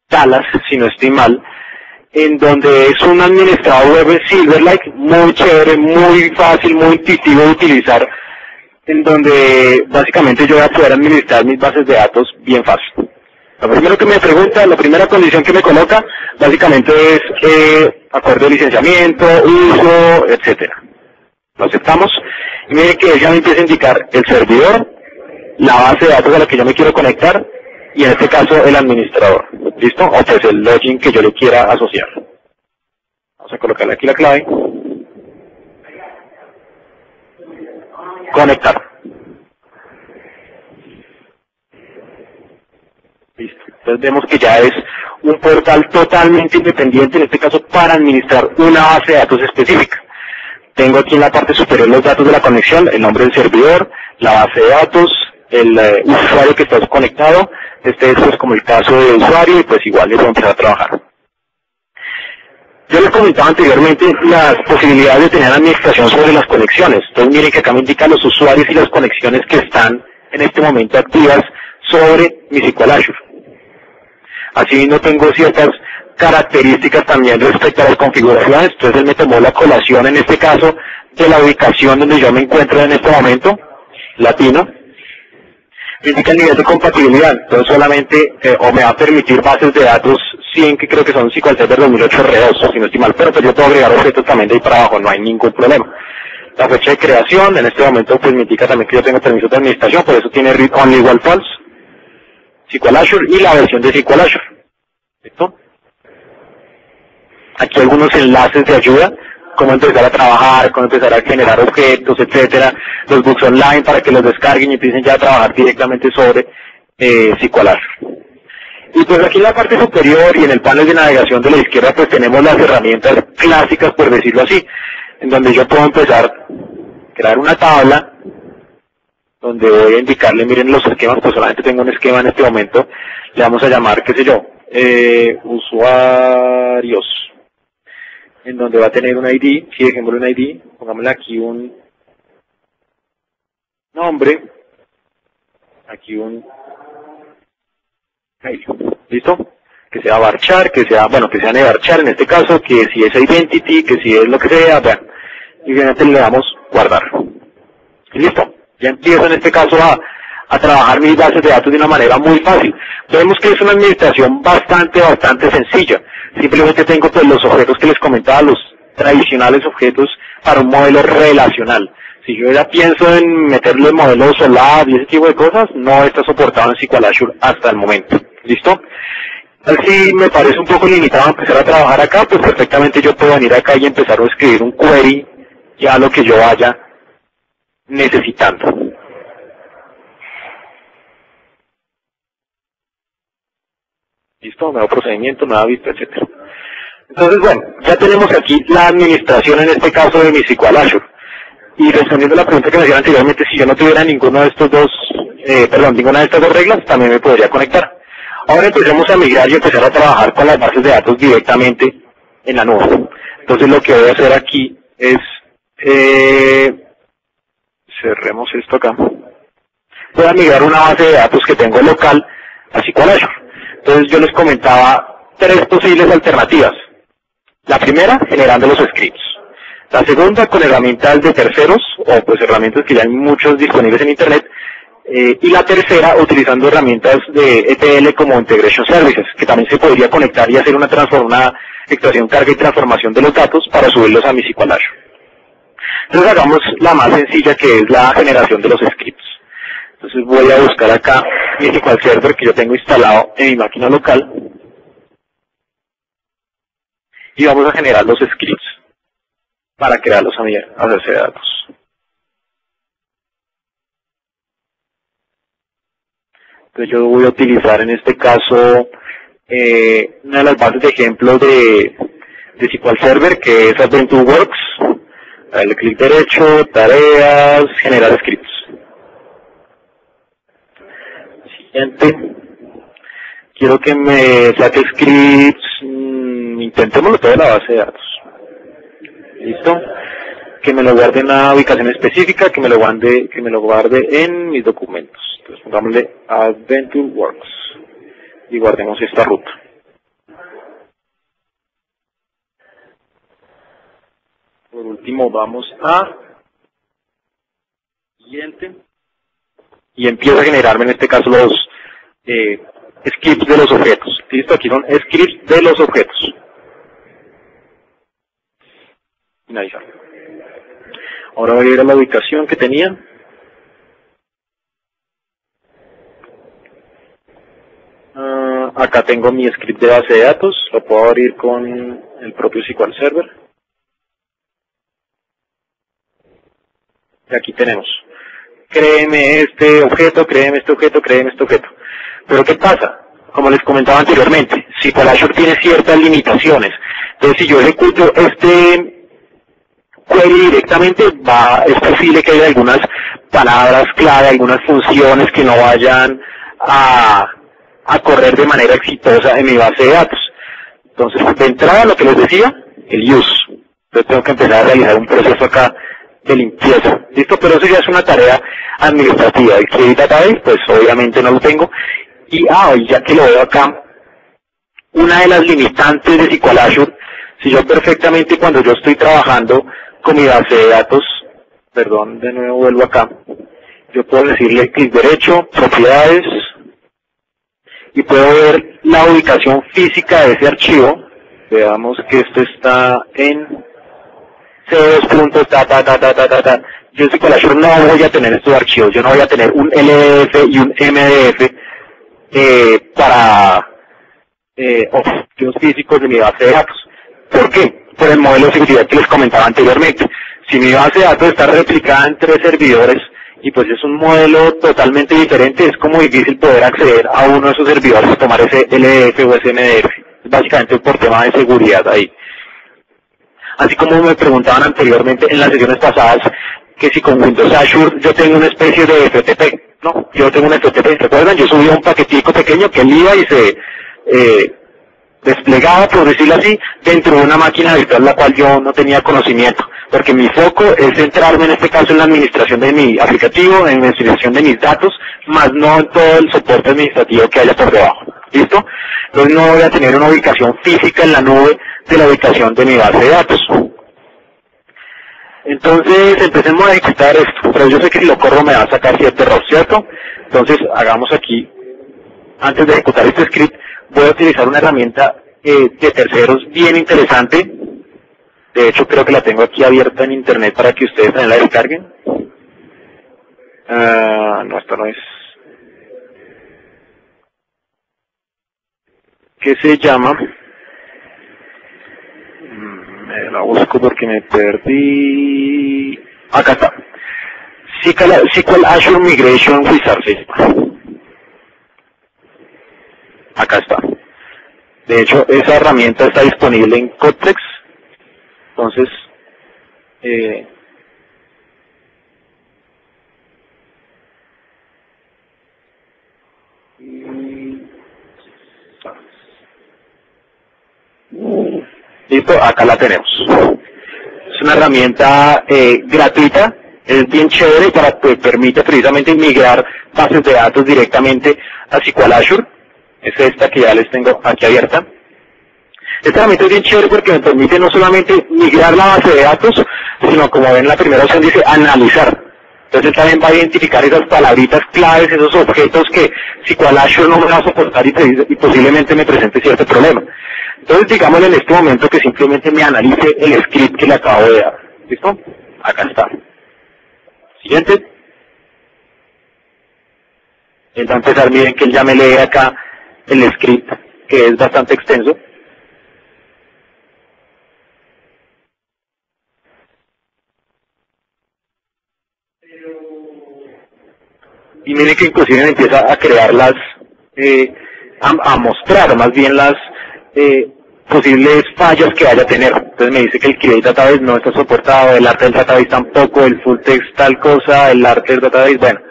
Dallas, si no estoy mal, en donde es un administrador web Silverlight, muy chévere, muy fácil, muy intuitivo de utilizar, en donde básicamente yo voy a poder administrar mis bases de datos bien fácil. Lo primero que me pregunta, la primera condición que me coloca, básicamente es acuerdo de licenciamiento, uso, etcétera. Lo aceptamos y miren que ya me empieza a indicar el servidor, la base de datos a la que yo me quiero conectar y en este caso el administrador. ¿Listo? O pues el login que yo le quiera asociar. Vamos a colocarle aquí la clave. Conectar. Listo. Entonces vemos que ya es un portal totalmente independiente, en este caso para administrar una base de datos específica. Tengo aquí en la parte superior los datos de la conexión, el nombre del servidor, la base de datos, el usuario que está conectado. Este es pues como el caso de usuario y pues igual le voy a empezar a trabajar. Yo les comentaba anteriormente las posibilidades de tener administración sobre las conexiones. Entonces miren que acá me indican los usuarios y las conexiones que están en este momento activas sobre mi SQL Azure. Así no tengo ciertas características también respecto a las configuraciones. Entonces él me tomó la colación en este caso de la ubicación donde yo me encuentro en este momento, latino. Me indica el nivel de compatibilidad, entonces solamente o me va a permitir bases de datos 100 que creo que son SQL Server 2008 R2, si no estoy mal, pero pues yo puedo agregar objetos también de ahí para abajo, no hay ningún problema. La fecha de creación, en este momento pues me indica también que yo tengo permiso de administración, por eso tiene read only igual false, SQL Azure y la versión de SQL Azure. ¿Listo? Aquí algunos enlaces de ayuda, cómo empezar a trabajar, cómo empezar a generar objetos, etcétera, los books online para que los descarguen y empiecen ya a trabajar directamente sobre SQL Azure. Y pues aquí en la parte superior y en el panel de navegación de la izquierda pues tenemos las herramientas clásicas, por decirlo así, en donde yo puedo empezar a crear una tabla donde voy a indicarle, miren los esquemas, pues solamente tengo un esquema en este momento, le vamos a llamar, qué sé yo, usuarios, en donde va a tener un ID, si dejémosle un ID, pongámosle aquí un nombre, aquí un ¿listo? Que sea varchar, que sea, bueno, que sea nevarchar en este caso, que si es identity, que si es lo que sea, vean. Y finalmente le damos guardar. Y listo. Ya empiezo en este caso a trabajar mis bases de datos de una manera muy fácil. Vemos que es una administración bastante sencilla. Simplemente tengo pues los objetos que les comentaba, los tradicionales objetos para un modelo relacional. Si yo ya pienso en meterle modelos solar y ese tipo de cosas, no está soportado en SQL Azure hasta el momento. ¿Listo? Si me parece un poco limitado empezar a trabajar acá, pues perfectamente yo puedo venir acá y empezar a escribir un query ya lo que yo vaya necesitando. ¿Listo? Nuevo procedimiento, nueva vista, etcétera. Entonces, bueno, ya tenemos aquí la administración en este caso de mi SQL Azure. Y respondiendo a la pregunta que me hacían anteriormente, si yo no tuviera ninguno de estos dos, ninguna de estas dos reglas, también me podría conectar. Ahora empecemos a migrar y empezar a trabajar con las bases de datos directamente en la nube. Entonces lo que voy a hacer aquí es, cerremos esto acá. Voy a migrar una base de datos que tengo local a SQL Azure. Entonces yo les comentaba tres posibles alternativas. La primera, generando los scripts. La segunda, con herramientas de terceros, o pues herramientas que ya hay muchos disponibles en Internet. Y la tercera, utilizando herramientas de ETL como Integration Services, que también se podría conectar y hacer una extracción, carga y transformación de los datos para subirlos a mi SQL Azure. Entonces hagamos la más sencilla, que es la generación de los scripts. Entonces voy a buscar acá mi SQL Server que yo tengo instalado en mi máquina local. Y vamos a generar los scripts para crearlos a mi base de datos. Entonces yo voy a utilizar en este caso una de las bases de ejemplo de SQL Server, que es AdventureWorks. Darle clic derecho, tareas, generar scripts. Siguiente. Quiero que me saque scripts, intentémoslo toda la base de datos. ¿Listo? Que me lo guarde en una ubicación específica, que me lo guarde en mis documentos. Entonces pongámosle AdventureWorks y guardemos esta ruta. Por último vamos a siguiente y empieza a generarme en este caso los scripts de los objetos. ¿Listo? Aquí son scripts de los objetos. Finalizar. Ahora voy a ir a la ubicación que tenía. Acá tengo mi script de base de datos. Lo puedo abrir con el propio SQL Server. Y aquí tenemos. Créeme este objeto, créeme este objeto, créeme este objeto. Pero ¿qué pasa? Como les comentaba anteriormente, SQL Azure tiene ciertas limitaciones. Entonces, si yo ejecuto este query directamente, es posible que haya algunas palabras clave, algunas funciones que no vayan a correr de manera exitosa en mi base de datos. Entonces, de entrada, lo que les decía, el use. Entonces tengo que empezar a realizar un proceso acá de limpieza. ¿Listo? Pero eso ya es una tarea administrativa. El Query Database, pues obviamente no lo tengo. Y ya que lo veo acá, una de las limitantes de SQL Azure, si yo perfectamente cuando yo estoy trabajando con mi base de datos, perdón, de nuevo vuelvo acá, yo puedo decirle clic derecho, propiedades, y puedo ver la ubicación física de ese archivo. Veamos que esto está en C2. Yo en SQL Azure no voy a tener estos archivos, yo no voy a tener un LDF y un MDF para objetos físicos de mi base de datos. ¿Por qué? Por el modelo de seguridad que les comentaba anteriormente. Si mi base de datos está replicada en 3 servidores y pues es un modelo totalmente diferente, es como difícil poder acceder a uno de esos servidores y tomar ese LDF o ese MDF. Básicamente por tema de seguridad ahí. Así como me preguntaban anteriormente en las sesiones pasadas que si con Windows Azure yo tengo una especie de FTP. No, yo tengo un FTP. ¿Recuerdan? Yo subía un paquetico pequeño que él iba y se desplegaba, por decirlo así, dentro de una máquina virtual la cual yo no tenía conocimiento. Porque mi foco es centrarme en este caso en la administración de mi aplicativo, en la administración de mis datos, más no en todo el soporte administrativo que haya por debajo. ¿Listo? Entonces no voy a tener una ubicación física en la nube de la ubicación de mi base de datos. Entonces empecemos a ejecutar esto, pero yo sé que si lo corro me va a sacar cierto error, ¿cierto? Entonces hagamos aquí, antes de ejecutar este script, voy a utilizar una herramienta de terceros bien interesante. De hecho creo que la tengo aquí abierta en internet para que ustedes también la descarguen. No, esto no es. ¿Qué se llama? Me la busco porque me perdí. Acá está. SQL Azure Migration Wizard. Sí. Acá está. De hecho, esa herramienta está disponible en Cortex. Entonces, listo, acá la tenemos. Es una herramienta gratuita, es bien chévere para que permite precisamente migrar bases de datos directamente a SQL Azure. Es esta que ya les tengo aquí abierta. Esta herramienta es bien chévere porque me permite no solamente migrar la base de datos, sino como ven en la primera opción dice analizar. Entonces también va a identificar esas palabritas claves, esos objetos que SQL Azure no me va a soportar y posiblemente me presente cierto problema. Entonces digámosle en este momento que simplemente me analice el script que le acabo de dar. ¿Listo? Acá está. Siguiente. Él va a empezar, miren que él ya me lee acá el script, que es bastante extenso. Y miren que inclusive me empieza a crear las, a mostrar más bien las posibles fallas que vaya a tener. Entonces me dice que el Create Database no está soportado, el arte del database tampoco, el full text tal cosa, el arte del database, bueno.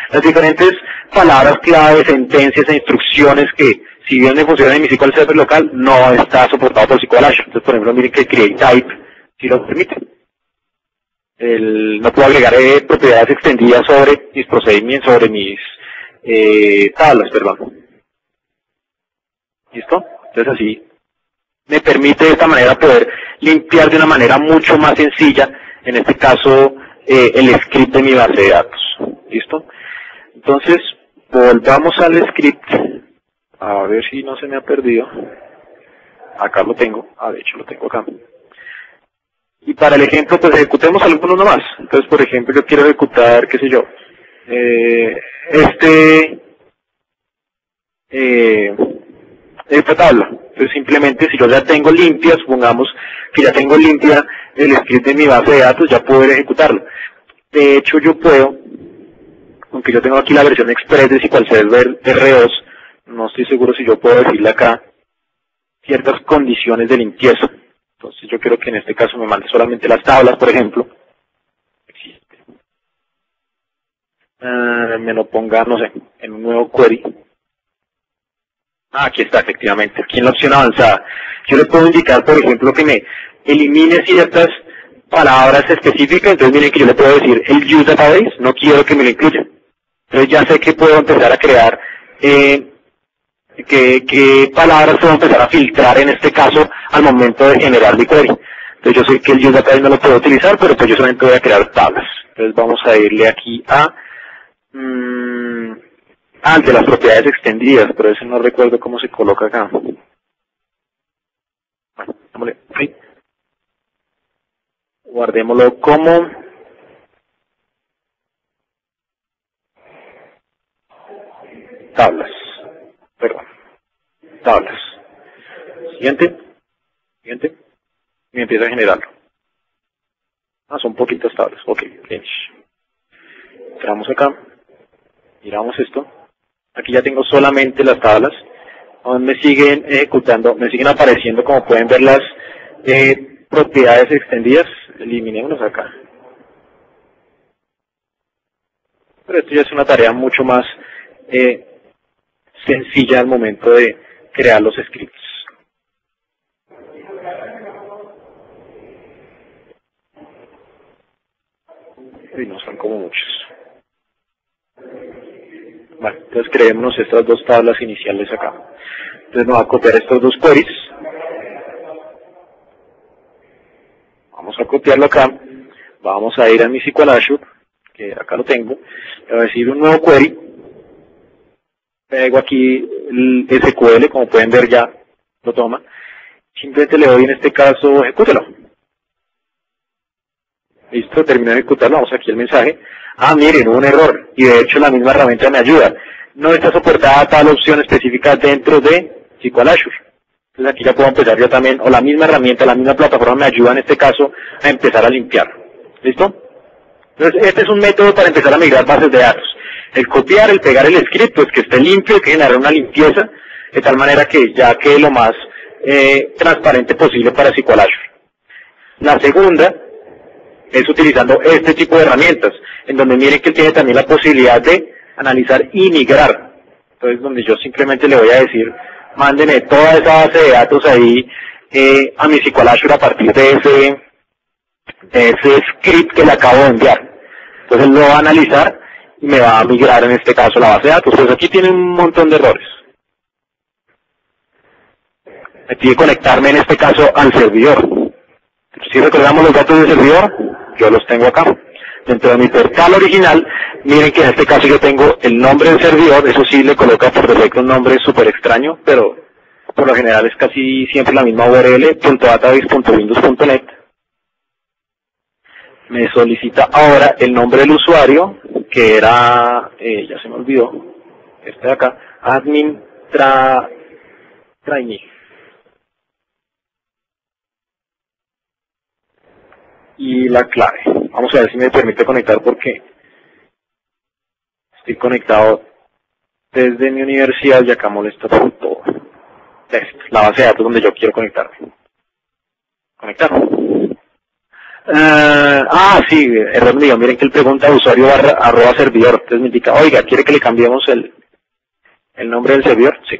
Las diferentes palabras clave, sentencias e instrucciones que, si bien me funcionan en mi SQL Server local, no está soportado por SQL Azure. Entonces, por ejemplo, miren que el Create Type sí lo permite. No puedo agregar propiedades extendidas sobre mis procedimientos, sobre mis tablas, perdón. ¿Listo? Entonces así me permite de esta manera poder limpiar de una manera mucho más sencilla, en este caso, el script de mi base de datos. ¿Listo? Entonces, volvamos al script, a ver si no se me ha perdido. Acá lo tengo, de hecho lo tengo acá. Y para el ejemplo, pues ejecutemos algunos nomás. Entonces, por ejemplo, yo quiero ejecutar, qué sé yo, esta tabla. Entonces, simplemente, si yo ya tengo limpia, supongamos que ya tengo limpia el script de mi base de datos, ya puedo ejecutarlo. De hecho, yo puedo, aunque yo tengo aquí la versión express de SQL Server R2, no estoy seguro si yo puedo decirle acá ciertas condiciones de limpieza. Entonces yo quiero que en este caso me mande solamente las tablas, por ejemplo. Me lo ponga, no sé, en un nuevo query. Aquí está, efectivamente, aquí en la opción avanzada. Yo le puedo indicar, por ejemplo, que me elimine ciertas palabras específicas. Entonces miren que yo le puedo decir el use database, no quiero que me lo incluya. Entonces ya sé que puedo empezar a crear qué palabras puedo empezar a filtrar en este caso al momento de generar mi query. Entonces yo sé que el use database no lo puedo utilizar, pero pues yo solamente voy a crear tablas. Entonces vamos a irle aquí a de las propiedades extendidas, pero ese no recuerdo cómo se coloca acá. Bueno, dámosle ahí. Guardémoslo como tablas. Perdón. Tablas. Siguiente. Siguiente. Y empieza a generarlo. Son poquitas tablas. Ok. Entramos acá. Miramos esto. Aquí ya tengo solamente las tablas. Me siguen ejecutando, me siguen apareciendo, como pueden ver, las propiedades extendidas. Eliminémoslas acá. Pero esto ya es una tarea mucho más sencilla al momento de crear los scripts. Y no son como muchos. Vale, entonces creémonos estas dos tablas iniciales acá. Entonces me voy a copiar estos dos queries. Vamos a copiarlo acá. Vamos a ir a mi SQL Azure, que acá lo tengo. Le voy a decir un nuevo query. Pego aquí el SQL, como pueden ver ya lo toma. Simplemente le doy en este caso, ejecútelo. Listo, termino de ejecutarlo, vamos aquí el mensaje. Ah, miren, hubo un error, y de hecho la misma herramienta me ayuda. No está soportada tal opción específica dentro de SQL Azure. Entonces aquí ya puedo empezar yo también, o la misma herramienta, la misma plataforma me ayuda en este caso a empezar a limpiar. ¿Listo? Entonces este es un método para empezar a migrar bases de datos. El copiar, el pegar el script, pues que esté limpio, hay que generar una limpieza, de tal manera que ya quede lo más transparente posible para SQL Azure. La segunda es utilizando este tipo de herramientas, en donde miren que tiene también la posibilidad de analizar y migrar. Entonces, donde yo simplemente le voy a decir, mándenme toda esa base de datos ahí a mi SQL Azure a partir de ese script que le acabo de enviar. Entonces, lo va a analizar y me va a migrar en este caso la base de datos. Pues aquí tiene un montón de errores. Me pide conectarme en este caso al servidor. Si recordamos los datos del servidor, yo los tengo acá. Dentro de mi portal original, miren que en este caso yo tengo el nombre del servidor, eso sí le coloca por defecto un nombre súper extraño, pero por lo general es casi siempre la misma URL, .database.windows.net. Me solicita ahora el nombre del usuario, que era, ya se me olvidó, este de acá, admin trainee. Y la clave. Vamos a ver si me permite conectar porque estoy conectado desde mi universidad y acá molesta por todo. La base de datos donde yo quiero conectarme. Conectar. Sí, error mío. Miren que él pregunta usuario @ servidor. Entonces me indica, oiga, ¿quiere que le cambiemos el nombre del servidor? Sí.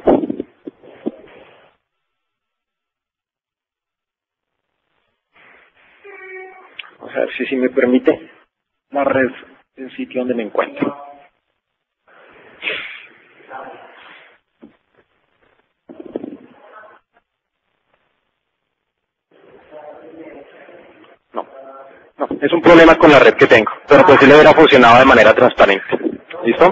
Vamos a ver si me permite la red del sitio donde me encuentro. No, es un problema con la red que tengo, pero pues sí le hubiera funcionado de manera transparente. ¿Listo?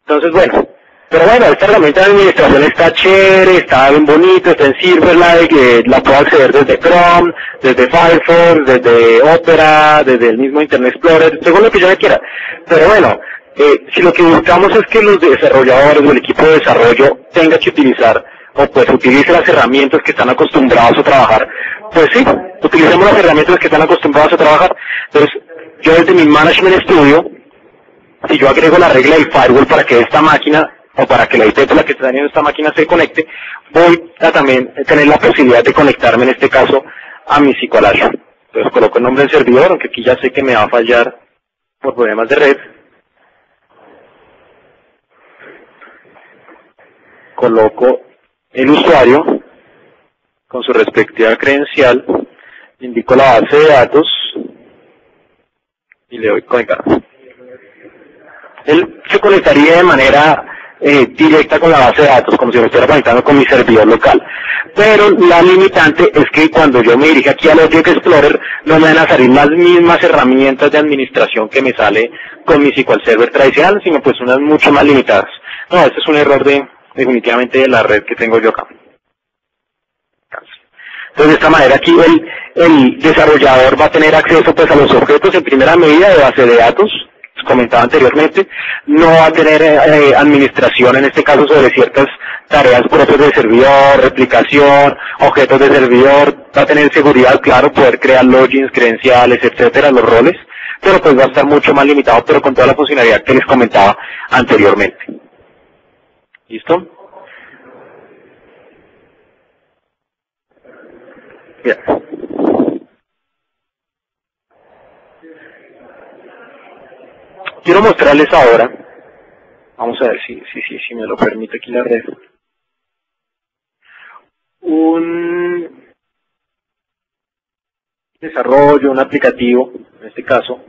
Entonces, bueno, pero bueno, esta herramienta de administración está chévere, está bien bonito, está en Silverlight, la puedo acceder desde Chrome, desde Firefox, desde Opera, desde el mismo Internet Explorer, según lo que yo me quiera. Pero bueno, si lo que buscamos es que los desarrolladores o el equipo de desarrollo tenga que utilizar, o pues utilice las herramientas que están acostumbrados a trabajar, pues sí, utilicemos las herramientas que están acostumbrados a trabajar. Entonces, yo desde mi Management Studio, si yo agrego la regla del firewall para que esta máquina, o para que la IP por la que está teniendo esta máquina se conecte, voy a también tener la posibilidad de conectarme en este caso a mi SQL Azure. Entonces coloco el nombre del servidor, aunque aquí ya sé que me va a fallar por problemas de red. Coloco el usuario con su respectiva credencial, indico la base de datos y le doy conectar. Él se conectaría de manera directa con la base de datos, como si me estuviera conectando con mi servidor local. Pero la limitante es que cuando yo me dirija aquí al Object Explorer, no me van a salir las mismas herramientas de administración que me sale con mi SQL Server tradicional, sino pues unas mucho más limitadas. No, este es un error definitivamente de la red que tengo yo acá. Entonces, de esta manera aquí el desarrollador va a tener acceso pues a los objetos en primera medida de base de datos, comentaba anteriormente, no va a tener administración en este caso sobre ciertas tareas propias del servidor, replicación, objetos de servidor, va a tener seguridad, claro, poder crear logins, credenciales, etcétera, los roles, pero pues va a estar mucho más limitado, pero con toda la funcionalidad que les comentaba anteriormente. ¿Listo? Bien. Quiero mostrarles ahora, vamos a ver si me lo permite aquí la red, un desarrollo, un aplicativo, en este caso,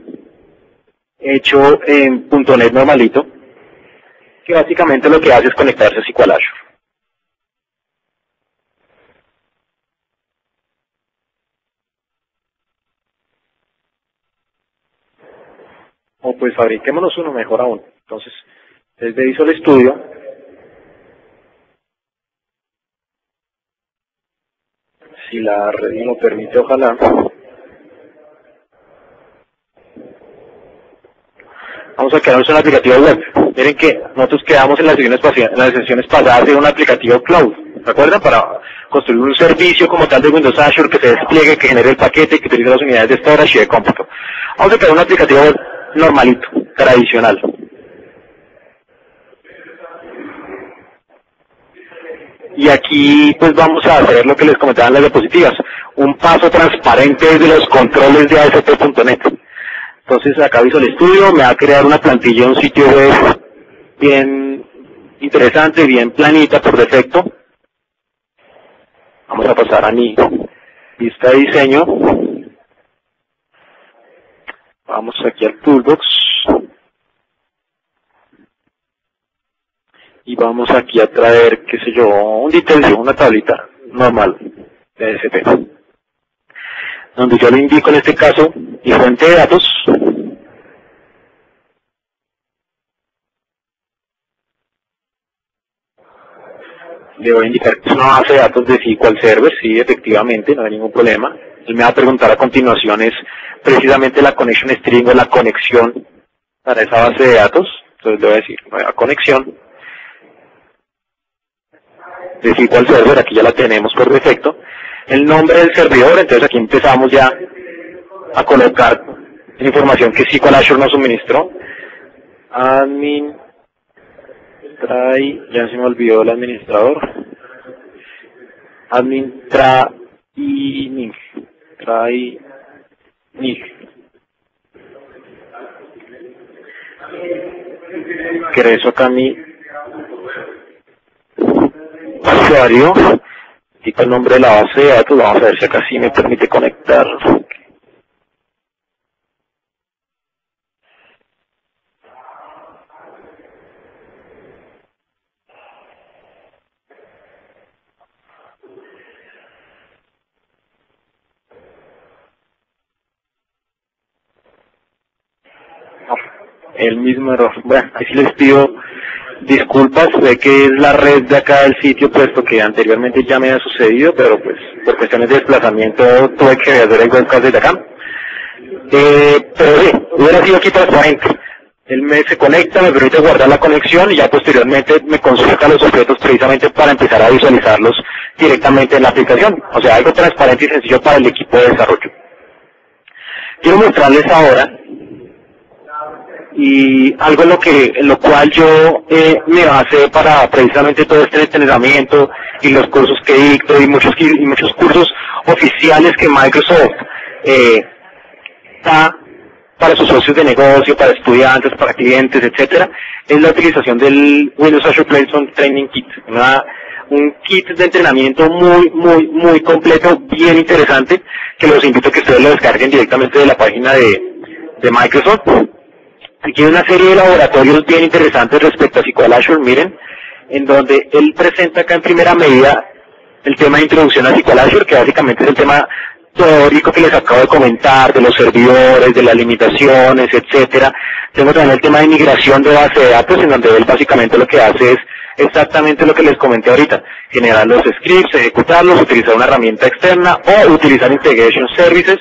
hecho en .NET normalito, que básicamente lo que hace es conectarse a SQL Azure. O pues fabriquémonos uno mejor aún. Entonces, desde Visual Studio, Si la red me lo permite, ojalá. Vamos a crearnos un aplicativo web. Miren que nosotros quedamos en las sesiones pasadas de un aplicativo cloud. ¿Se acuerdan? Para construir un servicio como tal de Windows Azure que se despliegue, que genere el paquete, que utilice las unidades de storage y de cómputo. Vamos a crear un aplicativo web normalito, tradicional. Y aquí pues vamos a hacer lo que les comentaba en las diapositivas, un paso transparente desde los controles de ASP.NET. Entonces acá Visual Studio me va a crear una plantilla, un sitio web bien interesante, bien planita por defecto. Vamos a pasar a mi vista de diseño. Vamos aquí al Toolbox. Y vamos aquí a traer, qué sé yo, un detail, una tablita normal de ASP. Donde yo le indico en este caso mi fuente de datos. Le voy a indicar que es una base de datos de SQL Server, sí, efectivamente, no hay ningún problema. Él me va a preguntar a continuación es precisamente la connection string o la conexión para esa base de datos. Entonces le voy a decir, nueva conexión de SQL Server, aquí ya la tenemos por defecto. El nombre del servidor, entonces aquí empezamos ya a colocar la información que SQL Azure nos suministró. Admin try, ya se me olvidó el administrador. Admin training. Ingreso acá mi usuario, indico el nombre de la base de datos, vamos a ver si acá sí me permite conectar. El mismo error. Bueno, ahí sí les pido disculpas, sé que es la red de acá del sitio, puesto que anteriormente ya me ha sucedido, pero pues por cuestiones de desplazamiento tuve que hacer el webcast desde acá. Pero sí, hubiera sido aquí transparente. Él se conecta, me permite guardar la conexión y ya posteriormente me consulta los objetos precisamente para empezar a visualizarlos directamente en la aplicación. O sea, algo transparente y sencillo para el equipo de desarrollo. Quiero mostrarles ahora y algo en lo cual yo me basé para precisamente todo este entrenamiento y los cursos que dicto y muchos cursos oficiales que Microsoft da para sus socios de negocio, para estudiantes, para clientes, etcétera, es la utilización del Windows Azure Placement Training Kit, un kit de entrenamiento muy completo, bien interesante, que los invito a que ustedes lo descarguen directamente de la página de Microsoft. Aquí hay una serie de laboratorios bien interesantes respecto a SQL Azure, miren, en donde él presenta acá en primera medida el tema de introducción a SQL Azure, que básicamente es el tema teórico que les acabo de comentar, de los servidores, de las limitaciones, etcétera. Tengo también el tema de migración de base de datos, en donde él básicamente lo que hace es exactamente lo que les comenté ahorita, generar los scripts, ejecutarlos, utilizar una herramienta externa o utilizar Integration Services.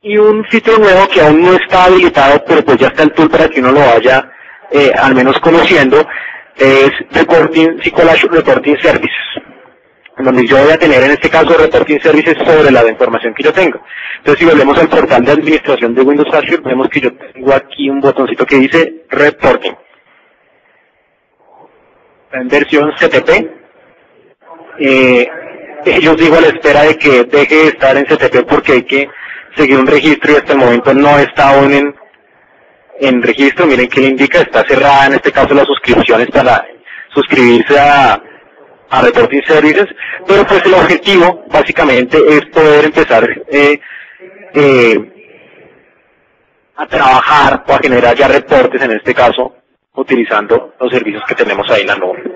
Y un sitio nuevo que aún no está habilitado, pero pues ya está el tool para que uno lo vaya al menos conociendo, es SQL Azure Reporting Services, donde yo voy a tener en este caso Reporting Services sobre la información que yo tengo. Entonces si volvemos al portal de administración de Windows Azure, vemos que yo tengo aquí un botoncito que dice Reporting. En versión CTP. Yo sigo a la espera de que deje de estar en CTP porque hay que seguir un registro y hasta el momento no está aún en registro. Miren que le indica, está cerrada en este caso las suscripciones para suscribirse a Reporting Services, pero pues el objetivo básicamente es poder empezar a trabajar o a generar ya reportes, en este caso utilizando los servicios que tenemos ahí en la nube.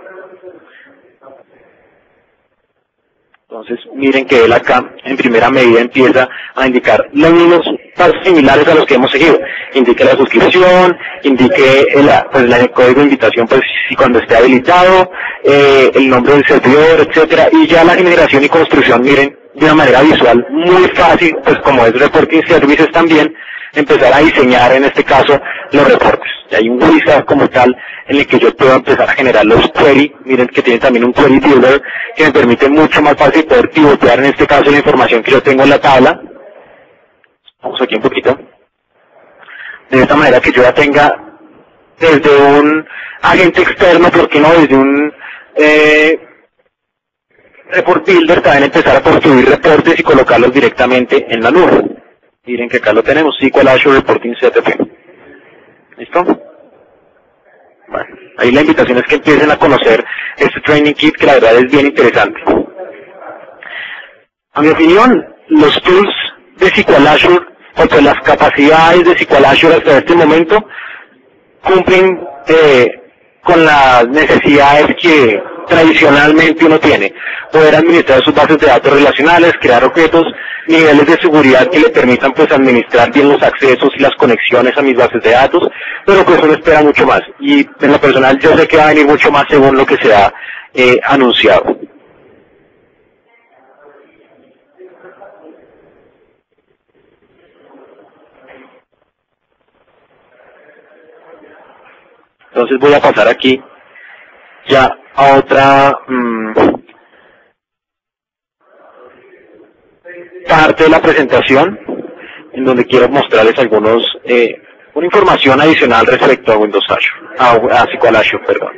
Entonces miren que él acá en primera medida empieza a indicar los mismos pasos similares a los que hemos seguido. Indique la suscripción, indique el código de invitación, pues si cuando esté habilitado, el nombre del servidor, etcétera, y ya la generación y construcción, miren, de una manera visual muy fácil, pues como es Reporting Services también, empezar a diseñar en este caso los reportes. Y hay un wizard como tal en el que yo puedo empezar a generar los query, miren que tiene también un query builder que me permite mucho más fácil poder pivotear en este caso la información que yo tengo en la tabla. Vamos aquí un poquito. De esta manera que yo ya tenga desde un agente externo, ¿por qué no? Desde un report builder también empezar a construir reportes y colocarlos directamente en la nube. Miren que acá lo tenemos, SQL Azure Reporting CTP. ¿Listo? Bueno, ahí la invitación es que empiecen a conocer este Training Kit que la verdad es bien interesante. A mi opinión, los tools de SQL Azure, o pues las capacidades de SQL Azure hasta este momento, cumplen con las necesidades que tradicionalmente uno tiene. Poder administrar sus bases de datos relacionales, crear objetos, niveles de seguridad que le permitan pues administrar bien los accesos y las conexiones a mis bases de datos, pero pues uno espera mucho más. Y en lo personal yo sé que va a venir mucho más según lo que se ha anunciado. Entonces voy a pasar aquí ya a otra parte de la presentación, en donde quiero mostrarles una información adicional respecto a Windows Azure, a SQL Azure, perdón.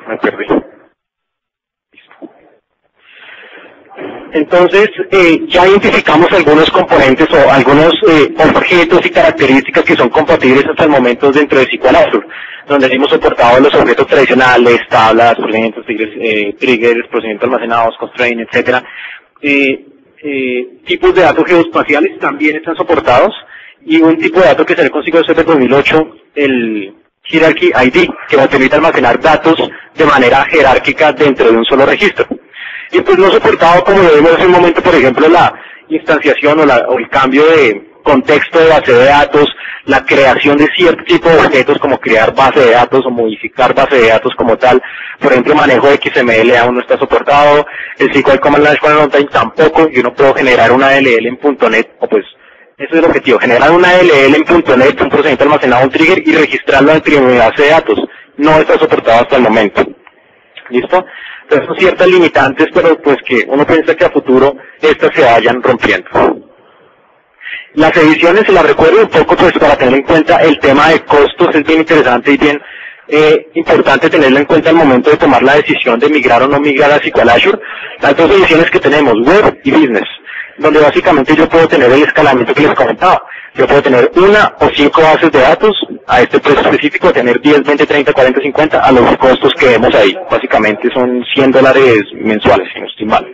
Me perdí. Entonces, ya identificamos algunos componentes o algunos objetos y características que son compatibles hasta el momento dentro de SQL Azure, donde hemos soportado los objetos tradicionales, tablas, procedimientos, triggers, procedimientos almacenados, constraint, etcétera. Tipos de datos geoespaciales también están soportados, y un tipo de dato que salió con SQL Server 2008, el Hierarchy ID, que nos permite almacenar datos de manera jerárquica dentro de un solo registro. Y pues no soportado, como lo vimos hace un momento, por ejemplo, la instanciación o el cambio de contexto de base de datos, la creación de cierto tipo de objetos como crear base de datos o modificar base de datos como tal. Por ejemplo, manejo de XML aún no está soportado, el SQL Command Line Runtime tampoco. Yo no puedo generar una DLL en .NET, o pues ese es el objetivo, generar una DLL en .NET, un procedimiento almacenado, un trigger, y registrarlo dentro de mi base de datos. No está soportado hasta el momento. ¿Listo? Entonces son ciertas limitantes, pero pues que uno piensa que a futuro estas se vayan rompiendo. Las ediciones, se las recuerdo un poco pues para tener en cuenta el tema de costos, es bien interesante y bien importante tenerlo en cuenta al momento de tomar la decisión de migrar o no migrar a SQL Azure. Las dos ediciones que tenemos, Web y Business, donde básicamente yo puedo tener el escalamiento que les comentaba. Yo puedo tener 1 o 5 bases de datos a este precio específico, tener 10, 20, 30, 40, 50 a los costos que vemos ahí. Básicamente son $100 mensuales, si no estoy mal.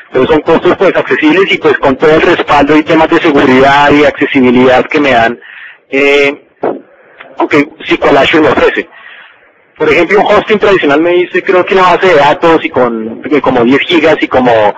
Entonces son costos pues accesibles y pues con todo el respaldo y temas de seguridad y accesibilidad que me dan, aunque SQL Azure me ofrece. Por ejemplo, un hosting tradicional me dice, creo que una base de datos y con como 10 gigas y como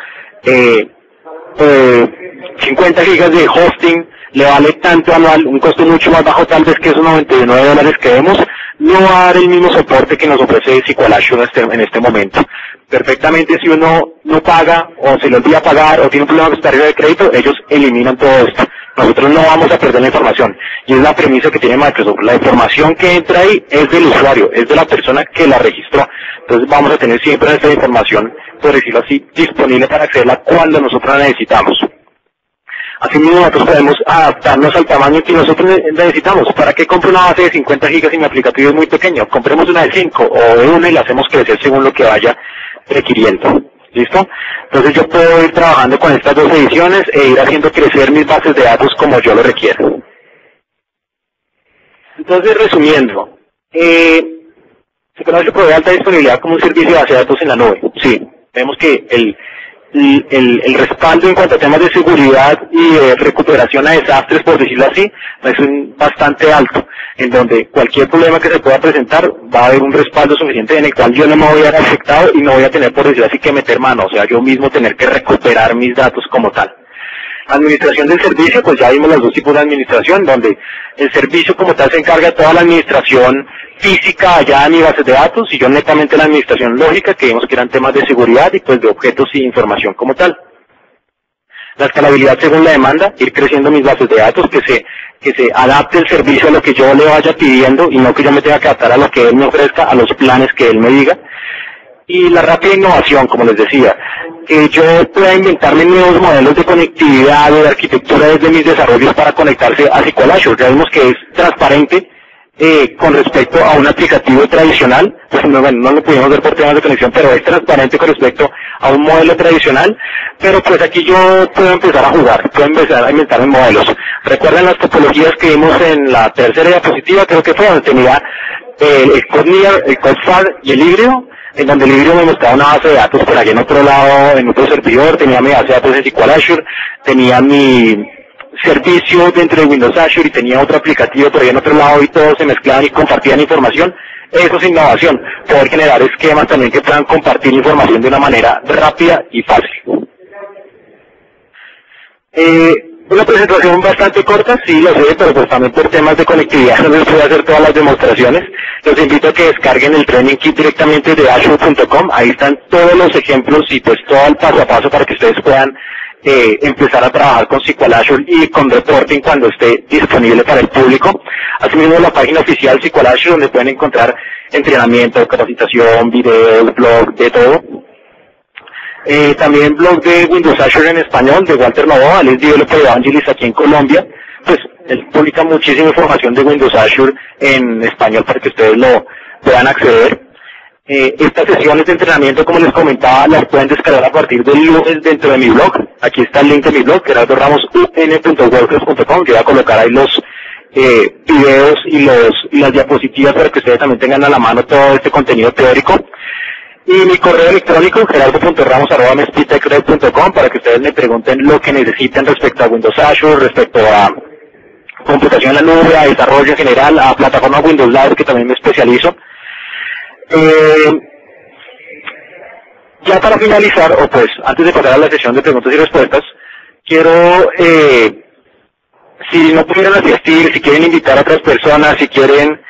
50 gigas de hosting le vale tanto anual, un costo mucho más bajo tal vez que esos $99 que vemos, no va a dar el mismo soporte que nos ofrece SQL Azure en este momento. Perfectamente, si uno no paga o se le olvida pagar o tiene un problema con su tarjeta de crédito, ellos eliminan todo esto. Nosotros no vamos a perder la información. Y es la premisa que tiene Microsoft. La información que entra ahí es del usuario, es de la persona que la registró. Entonces vamos a tener siempre esta información, por decirlo así, disponible para accederla cuando nosotros la necesitamos. Asimismo, nosotros podemos adaptarnos al tamaño que nosotros necesitamos. ¿Para qué compro una base de 50 gigas si mi aplicativo es muy pequeño? Compremos una de 5 o de 1 y la hacemos crecer según lo que vaya requiriendo. ¿Listo? Entonces yo puedo ir trabajando con estas dos ediciones e ir haciendo crecer mis bases de datos como yo lo requiero. Entonces, resumiendo, SQL Azure provee alta disponibilidad como un servicio de base de datos en la nube. Sí, vemos que el respaldo en cuanto a temas de seguridad y de recuperación a desastres, por decirlo así, es bastante alto. en donde cualquier problema que se pueda presentar va a haber un respaldo suficiente en el cual yo no me voy a ver afectado y no voy a tener, por decir así, que meter mano, o sea, yo mismo tener que recuperar mis datos como tal. Administración del servicio, pues ya vimos los dos tipos de administración, donde el servicio como tal se encarga de toda la administración física allá en mi base de datos, y yo netamente la administración lógica, que vimos que eran temas de seguridad y pues de objetos y información como tal. La escalabilidad según la demanda, ir creciendo mis bases de datos, que se adapte el servicio a lo que yo le vaya pidiendo y no que yo me tenga que adaptar a lo que él me ofrezca, a los planes que él me diga. Y la rápida innovación, como les decía, que yo pueda inventarme nuevos modelos de conectividad o de arquitectura desde mis desarrollos para conectarse a SQL Azure. Ya vimos que es transparente con respecto a un aplicativo tradicional, pues no lo pudimos ver por temas de conexión, pero es transparente con respecto a un modelo tradicional, pero pues aquí yo puedo empezar a jugar, puedo empezar a inventarme modelos. Recuerden las topologías que vimos en la tercera diapositiva, creo que fue donde tenía el CodeNear, el CodeFar y el híbrido, en donde el híbrido me mostraba una base de datos por allá en otro lado, en otro servidor, tenía mi base de datos en SQL Azure, tenía mi servicio dentro de Windows Azure y tenía otro aplicativo por ahí en otro lado y todos se mezclaban y compartían información. Eso es innovación, poder generar esquemas también que puedan compartir información de una manera rápida y fácil. Una presentación bastante corta, sí lo sé, pero pues también por temas de conectividad no les puedo hacer todas las demostraciones. Los invito a que descarguen el Training Kit directamente de Azure.com, ahí están todos los ejemplos y pues todo el paso a paso para que ustedes puedan empezar a trabajar con SQL Azure y con reporting cuando esté disponible para el público. Asimismo la página oficial SQL Azure, donde pueden encontrar entrenamiento, capacitación, videos, blog, de todo. También blog de Windows Azure en español, de Walter Novoa, él es Developer Evangelist aquí en Colombia. Pues él publica muchísima información de Windows Azure en español para que ustedes lo puedan acceder. Estas sesiones de entrenamiento, como les comentaba, las pueden descargar a partir del lunes dentro de mi blog. Aquí está el link de mi blog, gerardoramosun.wordpress.com. Yo voy a colocar ahí los videos y las diapositivas para que ustedes también tengan a la mano todo este contenido teórico. Y mi correo electrónico, gerardo.ramos@mespitecred.com, para que ustedes me pregunten lo que necesiten respecto a Windows Azure, respecto a computación en la nube, a desarrollo en general, a plataforma Windows Live, que también me especializo. Ya para finalizar, o pues antes de pasar a la sesión de preguntas y respuestas, quiero, si no pudieran asistir, si quieren invitar a otras personas, si quieren,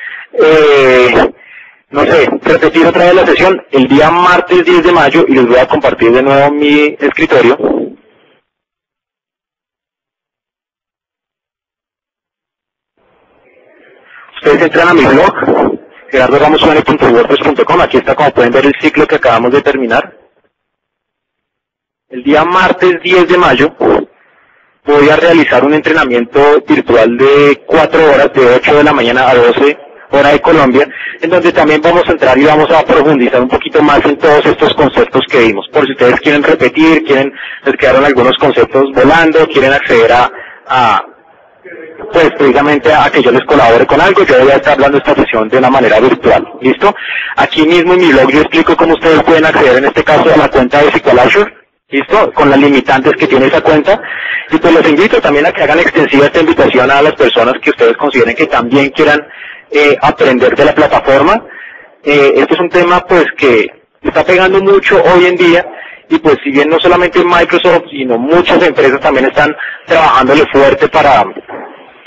no sé, repetir otra vez la sesión, el día martes 10 de mayo, y les voy a compartir de nuevo mi escritorio. Ustedes entran a mi blog, gerardoramosun.wordpress.com, aquí está, como pueden ver, el ciclo que acabamos de terminar. El día martes 10 de mayo voy a realizar un entrenamiento virtual de 4 horas, de 8 de la mañana a 12 hora de Colombia, en donde también vamos a entrar y vamos a profundizar un poquito más en todos estos conceptos que vimos. Por si ustedes quieren repetir, les quedaron algunos conceptos volando, quieren acceder pues precisamente a que yo les colabore con algo, yo voy a estar hablando esta sesión de una manera virtual, ¿listo? Aquí mismo en mi blog yo explico cómo ustedes pueden acceder en este caso a la cuenta de SQL Azure, ¿listo? Con las limitantes que tiene esa cuenta, y pues los invito también a que hagan extensiva esta invitación a las personas que ustedes consideren que también quieran aprender de la plataforma. Este es un tema pues que está pegando mucho hoy en día, y pues si bien no solamente Microsoft, sino muchas empresas también están trabajándole fuerte para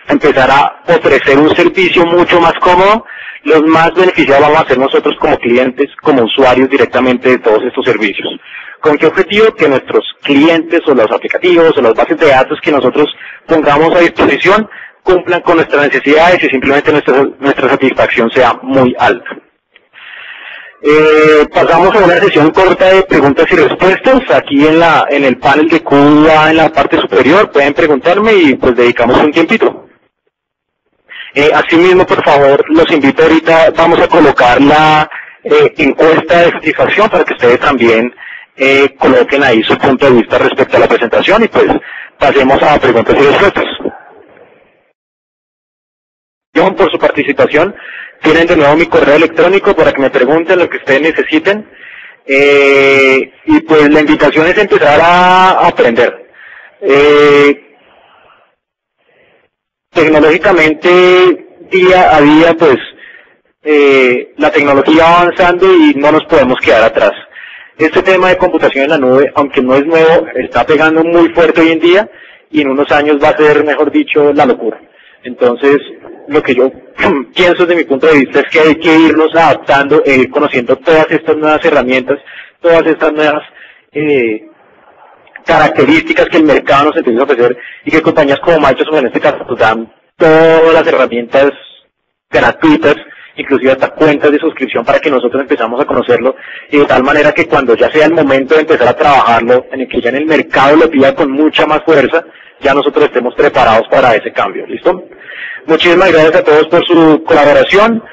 empezar a ofrecer un servicio mucho más cómodo, los más beneficiados vamos a ser nosotros como clientes, como usuarios directamente de todos estos servicios. ¿Con qué objetivo? Que nuestros clientes o los aplicativos o las bases de datos que nosotros pongamos a disposición cumplan con nuestras necesidades y simplemente nuestra satisfacción sea muy alta. Pasamos a una sesión corta de preguntas y respuestas. Aquí en el panel de QA en la parte superior pueden preguntarme y pues dedicamos un tiempito. Asimismo, por favor, los invito ahorita, vamos a colocar la encuesta de satisfacción para que ustedes también coloquen ahí su punto de vista respecto a la presentación y pues pasemos a preguntas y respuestas. Por su participación, tienen de nuevo mi correo electrónico para que me pregunten lo que ustedes necesiten, y pues la invitación es empezar a aprender. Tecnológicamente día a día, pues, la tecnología va avanzando y no nos podemos quedar atrás. Este tema de computación en la nube, aunque no es nuevo, está pegando muy fuerte hoy en día y en unos años va a ser, mejor dicho, la locura. Entonces, lo que yo pienso desde mi punto de vista es que hay que irnos adaptando, conociendo todas estas nuevas herramientas, todas estas nuevas características que el mercado nos empieza a ofrecer y que compañías como Microsoft en este caso nos dan todas las herramientas gratuitas, inclusive hasta cuentas de suscripción para que nosotros empezamos a conocerlo y de tal manera que cuando ya sea el momento de empezar a trabajarlo, en el que ya en el mercado lo pida con mucha más fuerza, ya nosotros estemos preparados para ese cambio. ¿Listo? Muchísimas gracias a todos por su colaboración.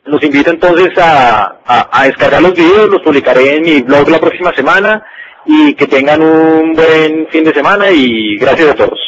Los invito entonces a descargar los videos, los publicaré en mi blog la próxima semana y que tengan un buen fin de semana y gracias a todos.